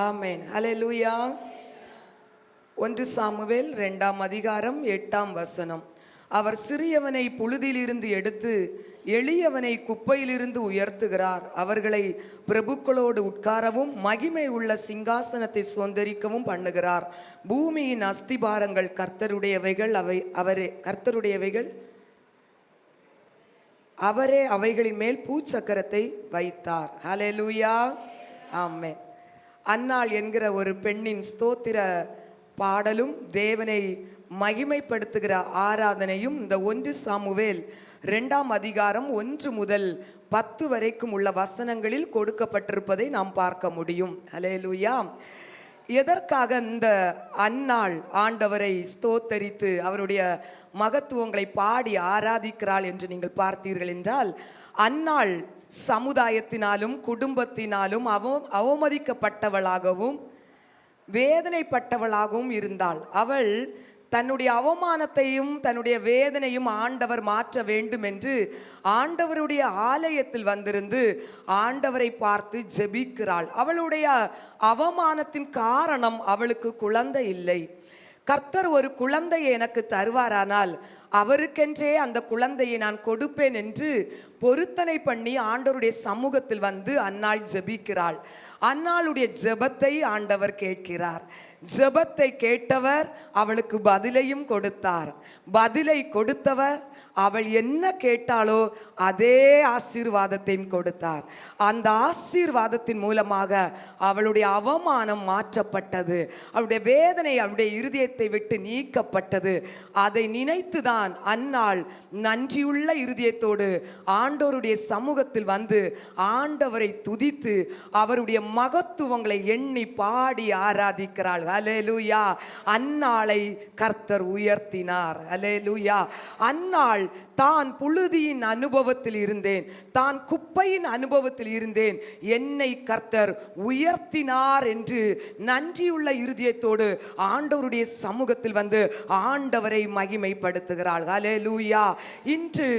ஆமென். ஹல்லேலூயா. 1 Samuel 2ஆம் அதிகாரம் 8ஆம் வசனம். அவர் சிறியவனை புழுதியிலிருந்து எடுத்து எளியவனை குப்பையிலிருந்து உயர்த்துகிறார். அவர்களை பிரபுக்களோடு உட்காரவும் மகிமை உள்ள சிங்காசனத்தை சுதந்தரிக்கவும் பண்ணுகிறார். பூமியின் அஸ்திபாரங்கள் கர்த்தருடையவைகள், கர்த்தருடையவைகள், அவரே அவைகளின் மேல் பூச்சக்கரத்தை வைத்தார். ஹல்லேலூயா. ஆமென். அன்னாள் என்கிற ஒரு பெண்ணின் ஸ்தோத்திர பாடலும் தேவனை மகிமைப்படுத்துகிற ஆராதனையும் இந்த 1 சாமுவேல் 2ஆம் அதிகாரம் 1 முதல் 10 வரைக்கும் உள்ள வசனங்களில் கொடுக்கப்பட்டிருப்பதை நாம் பார்க்க முடியும். ஹல்லேலூயா. எதற்காக இந்த அன்னாள் ஆண்டவரை ஸ்தோத்தரித்து அவருடைய மகத்துவங்களை பாடி ஆராதிக்கிறாள் என்று நீங்கள் பார்த்தீர்கள் என்றால், அன்னாள் சமுதாயத்தினாலும் குடும்பத்தினாலும் அவமதிக்கப்பட்டவளாகவும் வேதனைப்பட்டவளாகவும் இருந்தாள். அவள் தன்னுடைய அவமானத்தையும் தன்னுடைய வேதனையும் ஆண்டவர் மாற்ற வேண்டும் என்று ஆண்டவருடைய ஆலயத்தில் வந்திருந்து ஆண்டவரை பார்த்து ஜெபிக்கிறாள். அவளுடைய அவமானத்தின் காரணம் அவளுக்கு குழந்தை இல்லை. கர்த்தர் ஒரு குழந்தையை எனக்கு தருவாரானால் அவருக்கென்றே அந்த குழந்தையை நான் கொடுப்பேன் என்று பொருத்தனை பண்ணி ஆண்டவருடைய சமூகத்தில் வந்து அன்னாள் ஜெபிக்கிறாள். அன்னாளுடைய ஜெபத்தை ஆண்டவர் கேட்கிறார். ஜெபத்தை கேட்டவர் அவளுக்கு பதிலையும் கொடுத்தார். பதிலை கொடுத்தவர் அவள் என்ன கேட்டாளோ அதே ஆசீர்வாதத்தையும் கொடுத்தார். அந்த ஆசீர்வாதத்தின் மூலமாக அவளுடைய அவமானம் மாற்றப்பட்டது. அவளுடைய வேதனை அவளுடைய இருதயத்தை விட்டு நீக்கப்பட்டது. அதை நினைத்துதான் அன்னாள் நன்றியுள்ள இருதயத்தோடு ஆண்டவருடைய சமூகத்தில் வந்து ஆண்டவரை துதித்து அவருடைய மகத்துவங்களை எண்ணி பாடி ஆராதிக்கிறாள். ஹல்லேலூயா. அன்னாளை கர்த்தர் உயர்த்தினார். ஹல்லேலூயா. அன்னாள் தான் புழுதியின் அனுபவத்தில் இருந்தேன், தான் குப்பையின் அனுபவத்தில் இருந்தேன், என்னை கர்த்தர் உயர்த்தினார் என்று நன்றியுள்ள இருதயத்தோடு ஆண்டவருடைய சமூகத்தில் வந்து ஆண்டவரை மகிமைப்படுத்துகிறாள். ஹல்லேலூயா. இன்று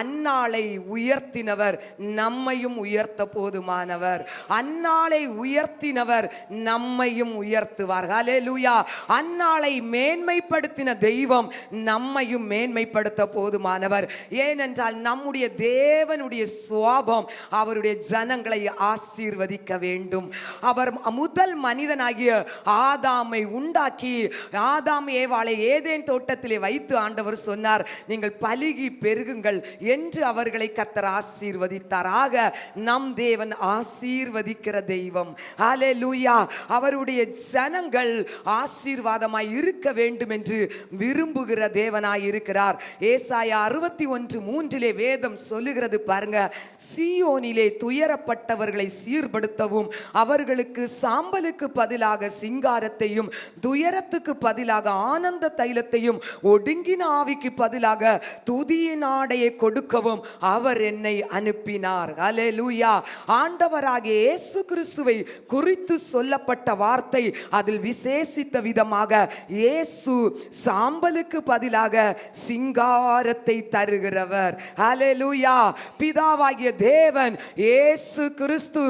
அன்னாளை உயர்த்தினவர் நம்மையும் உயர்த்த போதுமானவர். அன்னாளை உயர்த்தினவர் நம்மையும் உயர்த்துவார். ஹல்லேலூயா. அன்னாளை மேன்மைப்படுத்தின தெய்வம் நம்மையும் மேன்மைப்படுத்த போதுமானவர். ஏனென்றால் நம்முடைய தேவனுடைய சுவாபம் அவருடைய ஜனங்களை ஆசீர்வதிக்க வேண்டும். அவர் முதல் மனிதனாகிய ஆதாமை உண்டாக்கி ஆதாம் ஏவாளை ஏதேன் தோட்டத்திலே வைத்து ஆண்டவர் சொன்னார், நீங்கள் பலுகி பெருகுங்கள் என்று அவர்களை கர்த்தர் ஆசீர்வதித்தார். ஆக நம் தேவன் ஆசீர்வதிக்கிற தெய்வம். ஹல்லேலூயா. அவருடைய ஜனங்கள் ஆசீர்வாதமாய் இருக்க வேண்டும் என்று விரும்புகிற தேவனாய் இருக்கிறார். ஏசாயா 61:3 வேதம் சொல்லுகிறது பாருங்க, சீயோனிலே துயரப்பட்டவர்களை சீர்படுத்தவும் அவர்களுக்கு சாம்பலுக்கு பதிலாக சிங்காரத்தையும் துயரத்துக்கு பதிலாக ஆனந்த தைலத்தையும் ஒடுங்கின ஆவிக்கு பதிலாக துதியின் ஆடையை கொடுக்கவும் அவர் என்னை அனுப்பினார். ஹல்லேலூயா. ஆண்டவராகிய இயேசு கிறிஸ்துவை குறித்து சொல்லப்பட்ட வார்த்தை அதில் விசேஷித்த விதமாக இயேசு சாம்பலுக்கு பதிலாக சிங்காரத்தை தருகிறவர். ஹல்லேலூயா. பிதாவாகிய தேவன் இயேசு கிறிஸ்து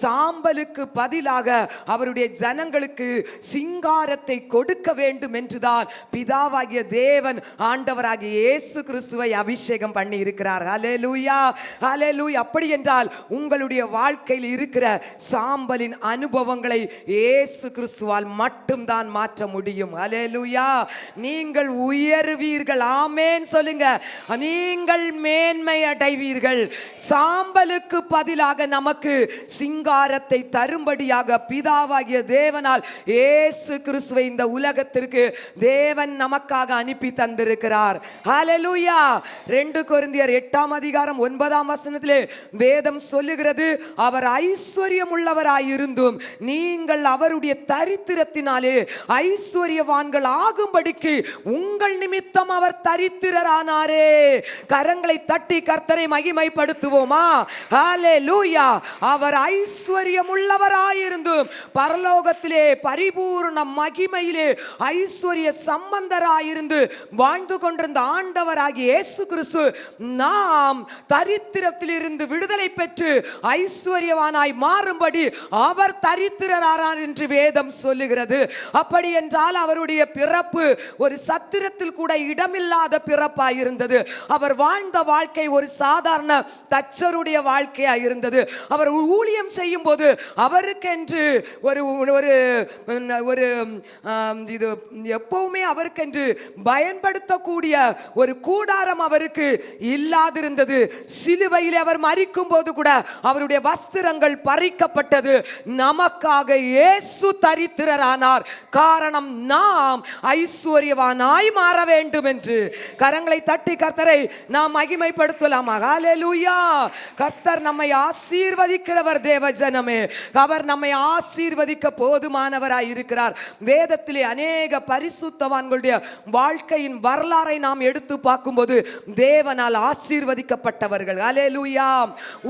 சாம்பலுக்கு பதிலாக அவருடைய ஜனங்களுக்கு சிங்காரத்தை கொடுக்க வேண்டும் என்றுதான் பிதாவாகிய தேவன் ஆண்டவராகிய இயேசு கிறிஸ்துவை அபிஷேகம் பண்ணி இருக்கிறார். ஹல்லேலூயா. ஹல்லேலூயா. அப்படி என்றால் உங்களுடைய வாழ்க்கையில் இருக்கிற சாம்பலின் அனுபவங்களை இயேசு கிறிஸ்துவால் மட்டும்தான் மாற்ற முடியும். ஹல்லேலூயா. நீங்கள் உயர்வீர்கள். ஆமென் சொல்லுங்க. நீங்கள் மேன்மை அடைவீர்கள். சாம்பலுக்கு பதிலாக நமக்கு சிங்காரத்தை தரும்படியாக பிதாவாகிய தேவனால் இயேசு கிறிஸ்துவை இந்த உலகத்திற்கு தேவன் நமக்காக அனுப்பி தந்திருக்கிறார். ஹல்லேலூயா. 2 கொரிந்தியர் 8ஆம் அதிகாரம் 9ஆம் வசனத்திலே வேதம் சொல்லுகிறது, அவர் ஐஸ்வர்யம் உள்ளவராயிருந்தும் நீங்கள் அவருடைய தரித்திரத்தினாலே ஐஸ்வர்யவான்கள் ஆகும்படிக்கு உங்கள் நிமித்தம் அவர் தரித்திரரானாரே. கரங்களை தட்டி கர்த்தரை மகிமைப்படுத்துவோமா? ஹல்லேலூயா. அவர் ஐஸ்வர்யம் உள்ளவராயிருந்தும் பரலோகத்திலே பரிபூர்ண மகிமையிலே ஐஸ்வர்ய சம்பந்தராயிருந்து வாழ்ந்து கொண்ட இந்த ஆண்டவராகிய இயேசு கிறிஸ்து நாம் தரித்திரத்திலிருந்து விடுதலை பெற்று ஐஸ்வர்யவானாய் மாறும்படி அவர் தரித்திரரானார் என்று வேதம் சொல்லுகிறது. அப்படி என்றால் அவருடைய பிறப்பு ஒரு சத்திரத்தில் கூட இடமில்லாத பிறப்பாய் இருந்தது. அவர் வாழ்ந்த வாழ்க்கை ஒரு சாதாரண தச்சருடைய வாழ்க்கையாய் இருந்தது. அவர் ஊழியம் செய்யும் போது அவருக்கென்று ஒரு ஒரு இது எப்பவுமே அவருக்கென்று பயன்படுத்தக்கூடிய ஒரு கூடாரம் அவருக்கு இல்லாதிருந்தது. சிலுவையில் அவர் மரிக்கும் போது கூட அவருடைய வஸ்திரங்கள் பறிக்கப்பட்டது. நமக்காக இயேசு தரித்திரரானார். காரணம் நாம் ஐஸ்வர்யவானாய் மாற வேண்டும் என்று. கரங்களை தட்டி கர்த்தரை நாம் மகிமைப்படுத்தலாம். ஹல்லேலூயா. கர்த்தர் நம்மை ஆசீர்வதிக்கிறவர் தேவ ஜனமே. அவர் நம்மை ஆசீர்வதிக்க போதுமானவராய் இருக்கிறார். வேதத்திலே அநேக பரிசுத்தவான்களுடைய வாழ்க்கையின் வரலாறை நாம் எடுத்து பார்க்கும்போது தேவனால் ஆசீர்வதிக்கப்பட்டவர்கள். ஹல்லேலூயா.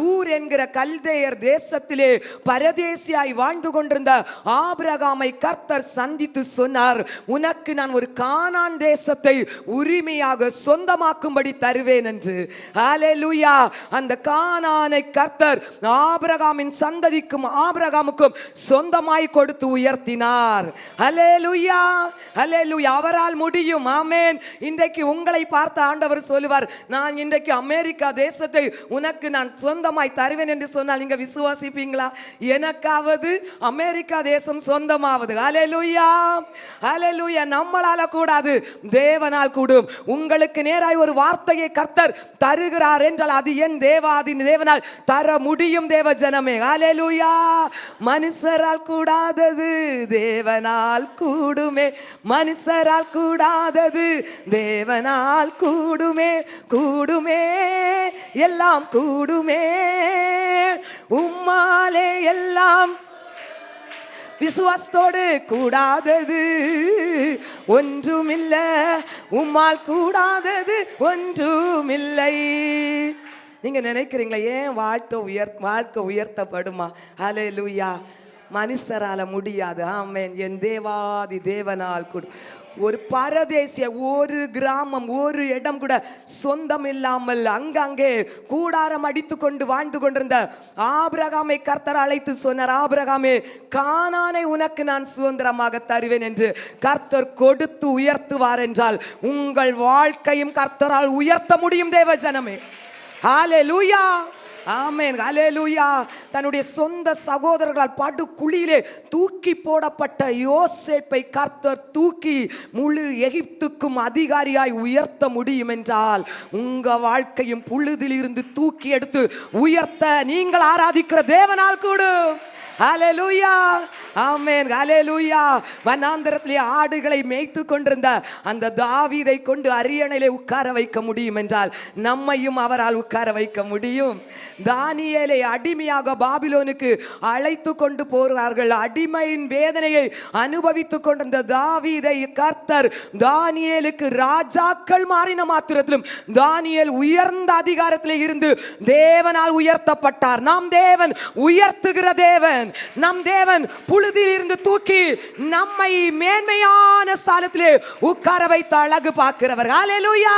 ஊர் என்கிற கல்தேயர் தேசத்திலே பரதேசியாய் வாழ்ந்து கொண்டிருந்த ஆபிரகாமை கர்த்தர் சந்தித்து சொன்னார், உனக்கு நான் ஒரு கானான் தேசத்தை உரிமையாக சொந்தமாக்கும்படி தருவேன் என்று. ஹல்லேலூயா. அந்த கானானை கர்த்தர் ஆபிரகாமின் சந்ததிக்கும் ஆபிரகாமுக்கும் சொந்தமாய் கொடுத்து உயர்த்தினார். ஹல்லேலூயா. ஹல்லேலூயா. அவரால் முடியும். ஆமென். இன்றைக்கு உங்களை பார்த்த ஆண்டவர் சொல்லுவார், நான் இன்றைக்கு அமெரிக்கா தேசத்தை உனக்கு நான் சொந்தமாய் தருவேன் என்று சொன்னால் நீங்க விசுவாசிப்பீங்களா? எனக்காவது அமெரிக்கா தேசம் சொந்தமாவது. ஹல்லேலூயா. ஹல்லேலூயா. நம்மளால கூடாது, தேவனால் கூடும். உங்களுக்கு நேராய் ஒரு வார்த்தையை கர்த்தர் தருகிறார் என்றால் அது என் தேவாதி தேவனால் தர முடியும் தேவ ஜனமே. ஹல்லேலூயா. மனுஷரால் கூடாதது தேவனால் கூடுமே. மனுஷரால் கூடாதது தேவனால் கூடுமே. கூடுமே, எல்லாம் கூடுமே. உம்மாலே எல்லாம் விசுவாசத்தோடு கூடாதது ஒன்றுமில்லை. உம்மால் கூடாதது ஒன்றுமில்லை. நீங்க நினைக்கிறீங்களா ஏன் வாழ்க்கை உயர்த்தப்படுமா? ஹல்லேலூயா. மனுஷரால முடியாது. ஆமென். என் தேவாதி தேவனால் கூடும். ஒரு பரதேசிய, ஒரு கிராமம், ஒரு இடம் கூட சொந்தம் இல்லாமல் அங்கங்கே கூடாரம் அடித்து கொண்டு வாழ்ந்து கொண்டிருந்த ஆபிரகாமை கர்த்தர் அழைத்து சொன்னார், ஆபிரகாமே, கானானை உனக்கு நான் சுதந்திரமாக தருவேன் என்று. கர்த்தர் கொடுத்து உயர்த்துவார் என்றால் உங்கள் வாழ்க்கையும் கர்த்தரால் உயர்த்த முடியும் தேவ ஜனமே. ஹல்லேலூயா. ஆமென். ஹல்லேலூயா. தன்னுடைய சொந்த சகோதரர்களால் படு குழியிலே தூக்கி போடப்பட்ட யோசேப்பை கர்த்தர் தூக்கி முழு எகிப்துக்கும் அதிகாரியாய் உயர்த்த முடியும் என்றால் உங்க வாழ்க்கையும் புழுதில் இருந்து தூக்கி எடுத்து உயர்த்த நீங்கள் ஆராதிக்கிற தேவனால் கூடும். ஹல்லேலூயா. ஆமென். ஹல்லேலூயா. வனாந்தரத்திலே ஆடுகளை மேய்த்து கொண்டிருந்த அந்த தாவீதை கொண்டு அரியணையிலே உட்கார வைக்க முடியும் என்றால் நம்மையும் அவரால் உட்கார வைக்க முடியும். தானியேலை அடிமையாக பாபிலோனுக்கு அழைத்து கொண்டு போகிறார்கள். அடிமையின் வேதனையை அனுபவித்துக் கொண்டிருந்த தாவீதை கர்த்தர் தானியேலுக்கு ராஜாக்கள் மாறின மாத்திரத்திலும் தானியேல் உயர்ந்த அதிகாரத்திலே இருந்து தேவனால் உயர்த்தப்பட்டார். நாம் தேவன் உயர்த்துகிற தேவன். நம் தேவன் புழுதியில் இருந்து தூக்கி நம்மை மேன்மையான ஸ்தானத்திலே உட்கார வைத்து அழகு பார்க்கிறவர். ஹல்லேலூயா.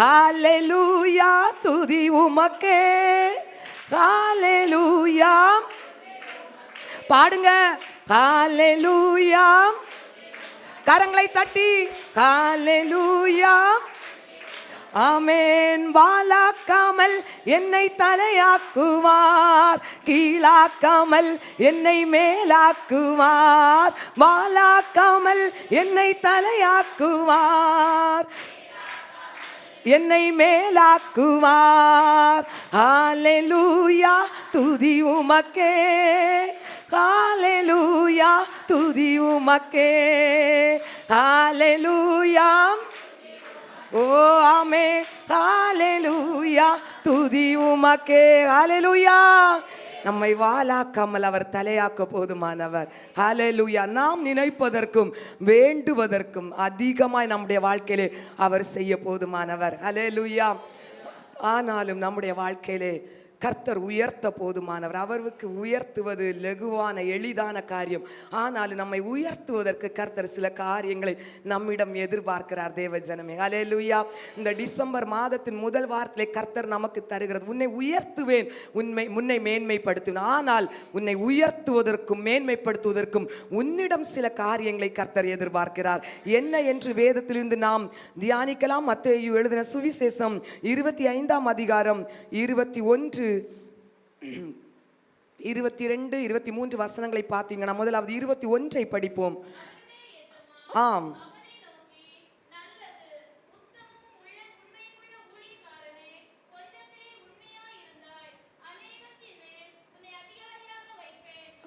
ஹல்லேலூயா. துதி உமக்கே. ஹல்லேலூயா. பாடுங்க. ஹல்லேலூயா. கரங்களை தட்டி ஹல்லேலூயா. ஆமென். வாலாக்காமல் என்னை தலையாக்குவார், கீழாக்காமல் என்னை மேலாக்குவார். வாலாக்காமல் என்னை தலையாக்குவார், என்னை மேலாக்குவார். ஹல்லேலூயா. துதி உமக்கே. ஹல்லேலூயா. துதி உமக்கே. ஹல்லேலூயா. ஓ ஆமென். ஹல்லேலூயா. துதி உமக்கே. ஹல்லேலூயா. நம்மை வாலாக்காமல் அவர் தலையாக்க போதுமானவர். ஹல்லேலூயா. நாம் நினைப்பதற்கும் வேண்டுவதற்கும் அதிகமாய் நம்முடைய வாழ்க்கையிலே அவர் செய்ய போதுமானவர். ஹல்லேலூயா. ஆனாலும் நம்முடைய வாழ்க்கையிலே கர்த்தர் உயர்த்த போதுமானவர். அவருக்கு உயர்த்துவது லகுவான எளிதான காரியம். ஆனாலும் நம்மை உயர்த்துவதற்கு கர்த்தர் சில காரியங்களை நம்மிடம் எதிர்பார்க்கிறார். தேவ ஜனமே, அல்லேலூயா. இந்த டிசம்பர் மாதத்தின் முதல் வாரத்திலே கர்த்தர் நமக்கு தருகிறது, உன்னை உயர்த்துவேன், உன்னை மேன்மைப்படுத்துவேன். ஆனால் உன்னை உயர்த்துவதற்கும் மேன்மைப்படுத்துவதற்கும் உன்னிடம் சில காரியங்களை கர்த்தர் எதிர்பார்க்கிறார். என்ன என்று வேதத்திலிருந்து நாம் தியானிக்கலாம். மத்தேயு எழுதின சுவிசேஷம் 25ஆம் அதிகாரம் 21, 22, 23 வசனங்களை பார்த்தீங்கன்னா, முதலாவது 21ஐ படிப்போம். ஆம்.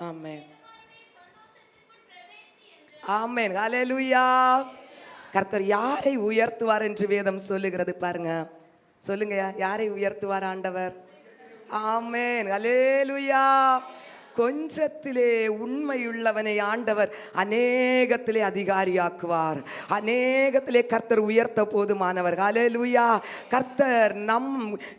ஆமென், ஆமென், ஹல்லேலூயா. கர்த்தர் யாரை உயர்த்துவார் என்று வேதம் சொல்லுகிறது பாருங்க. சொல்லுங்க, யாரை உயர்த்துவார் ஆண்டவர்? ஆமென், அல்லேலூயா. கொஞ்சத்திலே உண்மையுள்ளவனை ஆண்டவர் அநேகத்திலே அதிகாரியாக்குவார். அநேகத்திலே கர்த்தர் உயர்த்த போதுமானவர். ஹல்லேலூயா. கர்த்தர் நம்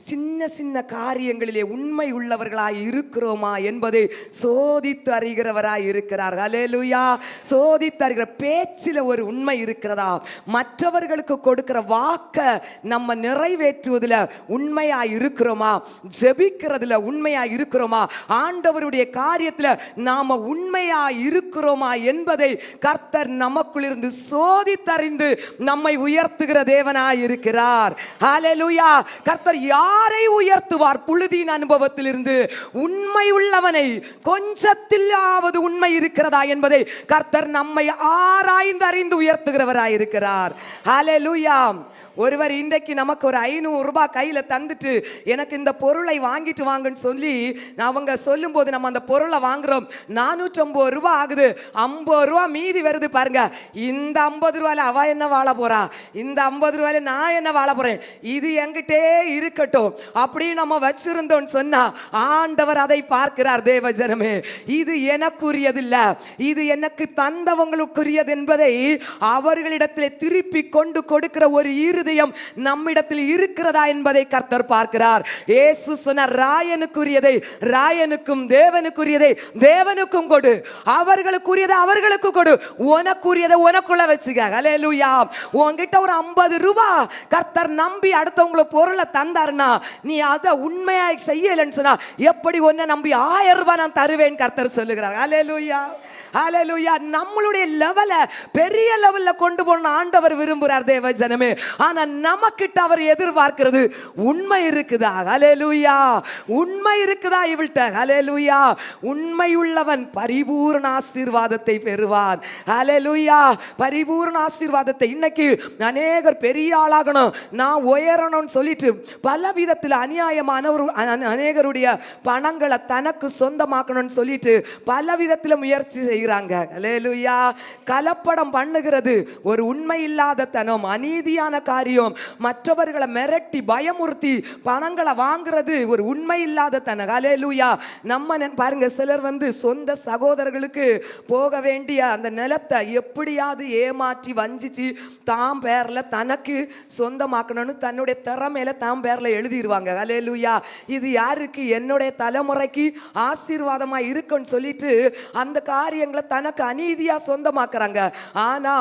சின்ன சின்ன காரியங்களிலே உண்மை உள்ளவர்களாய் இருக்கிறோமா என்பதை சோதித்து அறிகிறவராய் இருக்கிறார். ஹல்லேலூயா. சோதித்து அறிகிற பேச்சில் ஒரு உண்மை இருக்கிறதா? மற்றவர்களுக்கு கொடுக்கிற வாக்க நம்ம நிறைவேற்றுவதில் உண்மையாய் இருக்கிறோமா? ஜெபிக்கிறதுல உண்மையாய் இருக்கிறோமா? ஆண்டவருடைய காரியத்தில் நாம உண்மையா இருக்கிறோமா என்பதை கர்த்தர் நமக்குள் இருந்து சோதித்தறிந்து நம்மை உயர்த்துகிற தேவனாய் இருக்கிறார். ஹல்லேலூயா. கர்த்தர் யாரை உயர்த்துவார்? புழுதியின் அனுபவத்திலிருந்து உண்மை உள்ளவனை, கொஞ்சத்திலாவது உண்மை இருக்கிறதா என்பதை கர்த்தர் நம்மை ஆராய்ந்து அறிந்து உயர்த்துகிறவராய் இருக்கிறார். ஹல்லேலூயா. ஒருவர் இன்றைக்கு நமக்கு ஒரு 500 ரூபாய் கையில் தந்துட்டு எனக்கு இந்த பொருளை வாங்கிட்டு வாங்கன்னு சொல்லி அவங்க சொல்லும் போது நம்ம அந்த பொருளை வாங்குறோம். 450 ரூபாய் ஆகுது, 50 ரூபா மீதி வருது பாருங்க. இந்த 50 ரூபாயில அவ என்ன வாழ போறா, இந்த 50 ரூபாயில நான் என்ன வாழ போறேன், இது என்கிட்டே இருக்கட்டும் அப்படி நம்ம வச்சிருந்தோம்னு சொன்னா ஆண்டவர் அதை பார்க்கிறார். தேவ ஜனமே, இது எனக்குரியதில்ல, இது எனக்கு தந்தவங்களுக்குரியது என்பதை அவர்களிடத்தில் திருப்பி கொண்டு கொடுக்கிற ஒரு இருதயம் நம்மிடத்தில் இருக்கிறதா என்பதை கர்த்தர் பார்க்கிறார். இயேசு சொன்னார், ராயனுக்குரியதை ராயனுக்கும் தேவனுக்குரியதை தேவனுக்கும் கொடு, அவர்களுக்குரியதை அவர்களுக்கு கொடு, உனக்குரியதை உனக்குள்ள வச்சுக்க. ஹல்லேலூயா. உன்கிட்ட ஒரு 50 ரூபாய் கர்த்தர் நம்பி அடுத்தவங்கள பொருளை தந்தாருன்னா நீ அதை உண்மையாய் செய்யலன்னு சொன்னா எப்படி உன்னை நம்பி 1000 ரூபாய் நான் தருவேன் கர்த்தர் சொல்லுகிறார். ஹல்லேலூயா. ஹல்லேலூயா. நம்மளுடைய லெவல பெரிய லெவல்ல கொண்டு போன ஆண்டவர் விரும்புகிறார். தேவ ஜனமே, ஆனா நமக்கிட்ட அவர் எதிர்பார்க்கிறது உண்மை இருக்குதா? ஹல்லேலூயா. உண்மை இருக்குதா இவள்கிட்ட? ஹல்லேலூயா. உண்மை உள்ளவன் பரிபூர்ண ஆசீர்வாதத்தை பெறுவான். ஹல்லேலூயா. பரிபூர்ண ஆசீர்வாதத்தை. இன்னைக்கு அநேகர் பெரிய ஆளாகணும், நான் உயரணும்னு சொல்லிட்டு பல விதத்தில் அநியாயமான அநேகருடைய பணங்களை தனக்கு சொந்தமாக்கணும்னு சொல்லிட்டு பல விதத்தில் முயற்சி செய்கிறாங்க. ஹல்லேலூயா. கலப்படம் பண்ணுகிறது ஒரு உண்மை இல்லாத தனம், அநீதியான காரியம். மற்றவர்களை மிரட்டி பயமுறுத்தி பணங்களை வாங்குறது ஒரு உண்மை இல்லாத தனம். ஹல்லேலூயா. நம்ம பாருங்க, சிலர் சொந்த சகோதரர்களுக்கு போக வேண்டிய அந்த நிலத்தை எப்படியாவது ஏமாற்றி வஞ்சிச்சு தாம் பேர்ல தனக்கு சொந்தமாக்கணும்னு தன்னுடைய திறமையில தாம் பேர்ல எழுதிடுவாங்க. ஹல்லேலூயா. இது யாருக்கு? என்னுடைய தலைமுறைக்கு ஆசீர்வாதமா இருக்குன்னு சொல்லிட்டு அந்த காரியங்களை தனக்கு அநீதியா சொந்தமாக்குறாங்க. ஆனா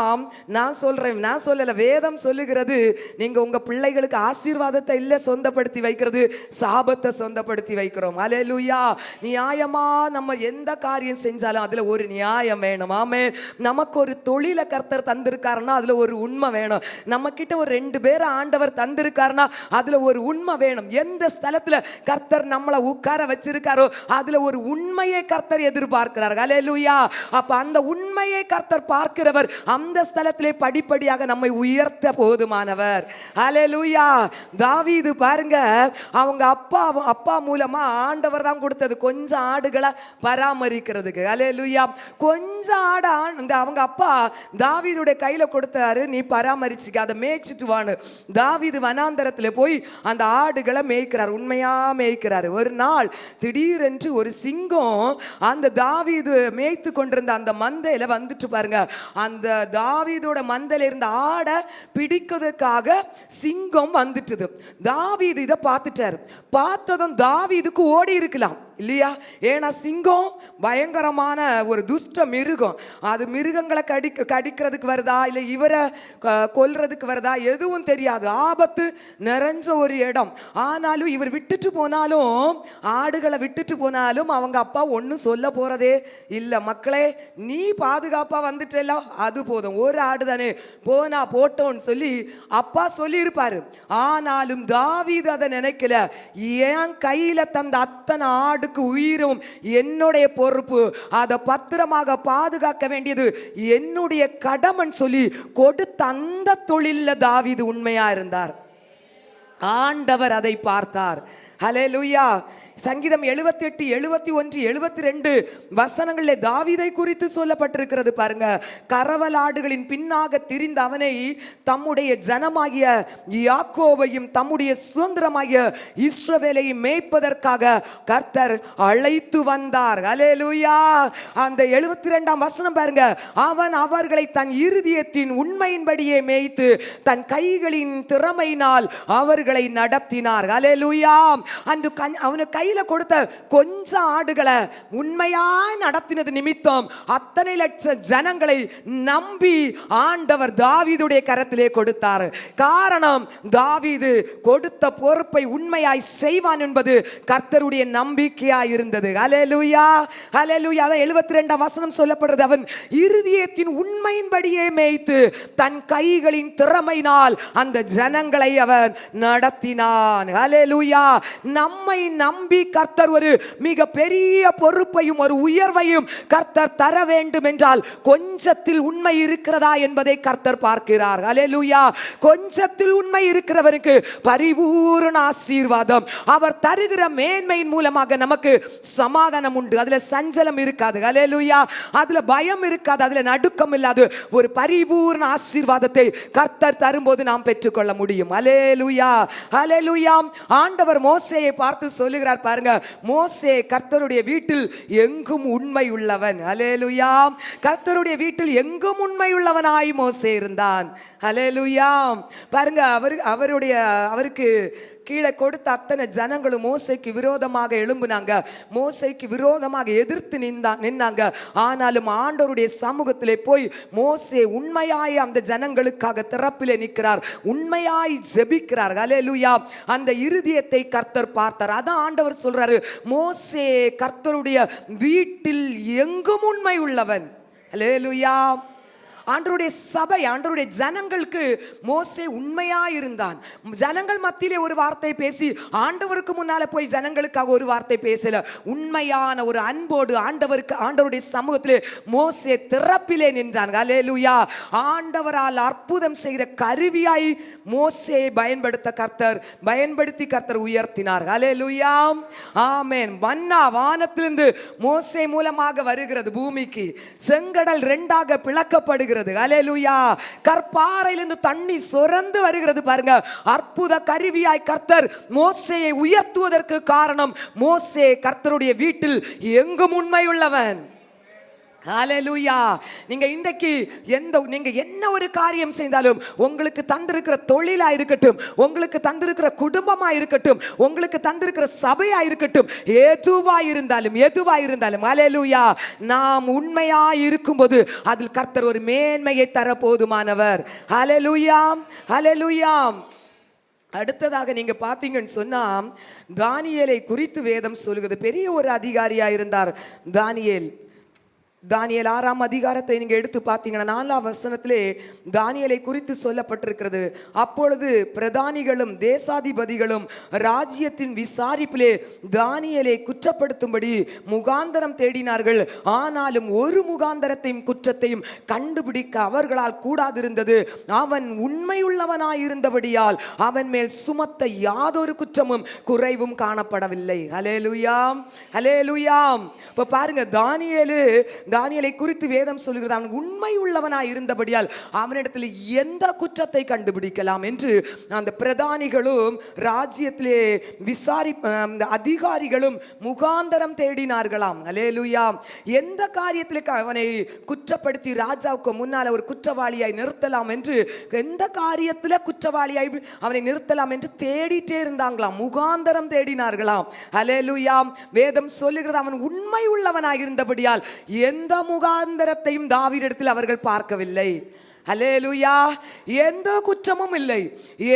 நான் சொல்றேன், நான் சொல்லல, வேதம் சொல்லுகிறது, நீங்க உங்க பிள்ளைகளுக்கு ஆசீர்வாதத்தை இல்ல சொந்தப்படுத்தி வைக்கிறது, சாபத்தை சொந்தப்படுத்தி வைக்கிறோம். ஹல்லேலூயா. நியாயமா நம்ம எந்த காரியம் செஞ்சாலும் அதுல ஒரு நியாயம் வேணும். ஆமென். நமக்கு ஒரு தொழில கர்த்தர் தந்திருக்காருன்னா அதுல ஒரு உண்மை வேணும். நம்ம கிட்ட ஒரு 2 பேரை ஆண்டவர் தந்திருக்காருன்னா அதுல ஒரு உண்மை வேணும். எந்த ஸ்தலத்துல கர்த்தர் நம்மளை உட்கார வச்சிருக்காரோ அதுல ஒரு உண்மையை கர்த்தர் எதிர்பார்க்கிறார். ஹல்லேலூயா. அப்ப அந்த உண்மையை கர்த்தர் பார்க்கிறவர் அந்த ஸ்தலத்திலே படிப்படியாக நம்மை உயர்த்த போதுமானவர். ஹல்லேலூயா. தாவீது பாருங்க, அவங்க அப்பா மூலமா ஆண்டவர் தான் கொடுத்தது கொஞ்சம் ஆடுகளை பராமரிக்கிறதுக்கு. ஹல்லேலூயா. கொஞ்சம் ஆடு அவங்க அப்பா தாவீதுடைய கையில கொடுத்தாரு, நீ பராமரிச்சுக்க, அதை மேய்ச்சிட்டு வான்னு. தாவீது வனாந்தரத்தில் போய் அந்த ஆடுகளை மேய்க்கிறார், உண்மையா மேய்க்கிறார். ஒரு நாள் திடீரென்று ஒரு சிங்கம் அந்த தாவீது மேய்த்து கொண்டு கொண்டிருந்த அந்த மந்தையில வந்துட்டு பாருங்க, அந்த தாவீதோட மந்தையில இருந்த ஆடை பிடிக்கிறதுக்காக சிங்கம் வந்துட்டுது. தாவீது இதை பார்த்துட்டாரு. பார்த்ததும் தாவீதுக்கு ஓடி இருக்கலாம் இல்லையா? ஏன்னா சிங்கம் பயங்கரமான ஒரு துஷ்ட மிருகம். அது மிருகங்களை கடிக்கிறதுக்கு வருதா இல்லை இவரை கொல்றதுக்கு வருதா எதுவும் தெரியாது. ஆபத்து நிறைஞ்ச ஒரு இடம். ஆனாலும் இவர் விட்டுட்டு போனாலும், ஆடுகளை விட்டுட்டு போனாலும் அவங்க அப்பா ஒன்றும் சொல்ல போறதே இல்லை. மக்களே, நீ பாதுகாப்பா வந்துட்டல, அது போதும், ஒரு ஆடு தானே, போனா போட்டோன்னு சொல்லி அப்பா சொல்லியிருப்பாரு. ஆனாலும் தாவீது அதை நினைக்கல. என் கையில தந்த அத்தனை ஆடு உயிரும் என்னுடைய பொறுப்பு, அதை பத்திரமாக பாதுகாக்க வேண்டியது என்னுடைய கடமைன்னு சொல்லி கொடுத்த அந்த தொழில்ல தாவீது உண்மையா இருந்தார். ஆண்டவர் அதை பார்த்தார். ஹல்லேலூயா. சங்கீதம் 78, 71, 72 வசனங்களில் தாவீதை குறித்து சொல்லப்பட்டிருக்கிறது பாருங்க. கரவலாடுகளின் பின்னாக திரிந்த அவனை தம்முடைய ஜனமாகிய யாக்கோபையும் தம்முடைய சுதந்திரமாகிய இஸ்ரவேலையும் மேய்ப்பதற்காக கர்த்தர் அழைத்து வந்தார். ஹல்லேலூயா. அந்த 72ஆம் வசனம் பாருங்க. அவன் அவர்களை தன் இருதயத்தின் உண்மையின்படியே மேய்த்து தன் கைகளின் திறமையினால் அவர்களை நடத்தினார். ஹல்லேலூயா. அன்று அவனுக்கு கையில கொடுத்த கொஞ்சம் ஆடுகளை உண்மையாய் நடத்தினது நிமித்தம் அத்தனை லட்சம் ஜனங்களை நம்பி ஆண்டவர் தாவீதுடைய கரத்திலே கொடுத்தார். காரணம், தாவீது கொடுத்த பொறுப்பை உண்மையாய் செய்வான் என்பது கர்த்தருடைய நம்பிக்கையாய் இருந்தது. ஹல்லேலூயா, ஹல்லேலூயா. 72ஆம் வசனம் சொல்லப்படுறது, அவன் இருதயத்தின் உண்மையின்படியே மேய்த்து தன் கைகளின் திறமையினால் அந்த ஜனங்களை அவன் நடத்தினான். ஹல்லேலூயா. நம்மை நம்பி கர்த்தர் ஒரு மிக பெரிய பொறுப்பையும் ஒரு உயர்வையும் கர்த்தர் தர வேண்டும் என்றால் கொஞ்சத்தில் உண்மை இருக்கிறதா என்பதை கர்த்தர் பார்க்கிறார். ஹல்லேலூயா. கொஞ்சத்தில் உண்மை இருக்கிறவருக்கு பரிபூரண ஆசீர்வாதம். அவர் தருகிற மேன்மையின் மூலமாக நமக்கு சமாதானம் உண்டு. அதுல சஞ்சலம் இருக்காது. ஹல்லேலூயா. அதுல பயம் இருக்காது. அதுல நடுக்கம் இல்லாது ஒரு பரிபூரண ஆசீர்வாதத்தை கர்த்தர் தரும்போது நாம் பெற்றுக்கொள்ள முடியும். ஹல்லேலூயா, ஹல்லேலூயா. ஆண்டவர் மோசேயை பார்த்து சொல்லுகிறார் பாருங்க, மோசே கர்த்தருடைய வீட்டில் எங்கும் உண்மை உள்ளவன். ஹல்லேலூயா. கர்த்தருடைய வீட்டில் எங்கும் உண்மை உள்ளவனாய் மோசே இருந்தான். ஹல்லேலூயா. பாருங்க, அவருக்கு கீழே கொடுத்த அத்தனை ஜனங்களும் மோசைக்கு விரோதமாக எழும்புனாங்க, மோசைக்கு விரோதமாக எதிர்த்து நின்னாங்க. ஆனாலும் ஆண்டவருடைய சமூகத்திலே போய் மோசே உண்மையாய் அந்த ஜனங்களுக்காக திறப்பிலே நிற்கிறார், உண்மையாய் ஜெபிக்கிறார். ஹல்லேலூயா. அந்த இருதயத்தை கர்த்தர் பார்த்தார். அதான் ஆண்டவர் சொல்றாரு, மோசே கர்த்தருடைய வீட்டில் எங்கும் உண்மை உள்ளவன். ஹல்லேலூயா. ஆண்டவருடைய சபை, ஆண்டவருடைய ஜனங்களுக்கு மோசே உண்மையா இருந்தான். ஜனங்கள் மத்தியிலே ஒரு வார்த்தை பேசி ஆண்டவருக்கு முன்னால போய் ஜனங்களுக்காக ஒரு வார்த்தை பேசல. உண்மையான ஒரு அன்போடு ஆண்டவருடைய சமூகத்திலே மோசே திறப்பிலே நின்றான். ஹல்லேலூயா. ஆண்டவரால் அற்புதம் செய்கிற கருவியாய் மோசே பயன்படுத்தி கர்த்தர் உயர்த்தினார். ஹல்லேலூயா. ஆமென். மன்னா வானத்திலிருந்து மோசே மூலமாக வருகிறது பூமிக்கு. செங்கடல் இரண்டாக பிளக்கப்படுகிறது. ஹல்லேலூயா. கற்பாறையிலிருந்து தண்ணி சொரந்து வருகிறது பாருங்க. அற்புத கருவியாய் கர்த்தர் மோசேயை உயர்த்துவதற்கு காரணம், மோசே கர்த்தருடைய வீட்டில் எங்கும் உண்மை உள்ளவன். ஹல்லேலூயா. நீங்க இன்றைக்கு நீங்க என்ன ஒரு காரியம் செய்தாலும், உங்களுக்கு தந்திருக்கிற தொழிலா இருக்கட்டும், உங்களுக்கு தந்திருக்கிற குடும்பமா இருக்கட்டும், உங்களுக்கு தந்திருக்கிற சபையா இருக்கட்டும், எதுவா இருந்தாலும் ஹல்லேலூயா, நாம் உண்மையா இருக்கும்போது அதில் கர்த்தர் ஒரு மேன்மையை தர போதுமானவர். ஹல்லேலூயா, ஹல்லேலூயா. அடுத்ததாக நீங்க பாத்தீங்கன்னு சொன்னா, தானியேலை குறித்து வேதம் சொல்லுகிறது. பெரிய ஒரு அதிகாரியா இருந்தார் தானியேல். தானியேல் 6ஆம் அதிகாரத்தை நீங்க எடுத்து பார்த்தீங்கன்னா 4ஆம் வசனத்திலே தானியேலை குறித்து சொல்லப்பட்டிருக்கிறது. அப்பொழுது பிரதானிகளும் தேசாதிபதிகளும் ராஜ்யத்தின் விசாரிப்பிலே தானியேலை குற்றப்படுத்தும்படி முகாந்தரம் தேடினார்கள். ஆனாலும் ஒரு முகாந்தரத்தையும் குற்றத்தையும் கண்டுபிடிக்க அவர்களால் கூடாதிருந்தது. அவன் உண்மையுள்ளவனாயிருந்தபடியால் அவன் மேல் சுமத்த யாதொரு குற்றமும் குறைவும் காணப்படவில்லை. ஹல்லேலூயா, ஹல்லேலூயா. இப்ப பாருங்க, தானியேலு தானியேலை குறித்து வேதம் சொல்கிறது, அவன் உண்மை உள்ளவனாய் இருந்தபடியால் அவனிடத்தில் எந்த குற்றத்தை கண்டுபிடிக்கலாம் என்று அந்த பிரதானிகளும் ராஜ்யத்திலே அதிகாரிகளும் முகாந்தரம் தேடினார்களாம். அல்லேலூயா. எந்த காரியத்திலே அவனை குற்றப்படுத்தி ராஜாவுக்கு முன்னால் ஒரு குற்றவாளியாய் நிறுத்தலாம் என்று, எந்த காரியத்தில் குற்றவாளியாய் அவனை நிறுத்தலாம் என்று தேடிட்டே இருந்தாங்களாம், முகாந்தரம் தேடினார்களாம். அல்லேலூயா. வேதம் சொல்லுகிறது, அவன் உண்மை உள்ளவனாய் இருந்தபடியால் எந்த முகாந்தரத்தையும் தாவீதிடத்தில் அவர்கள் பார்க்கவில்லை. அல்லேலூயா. எந்த குற்றமும் இல்லை,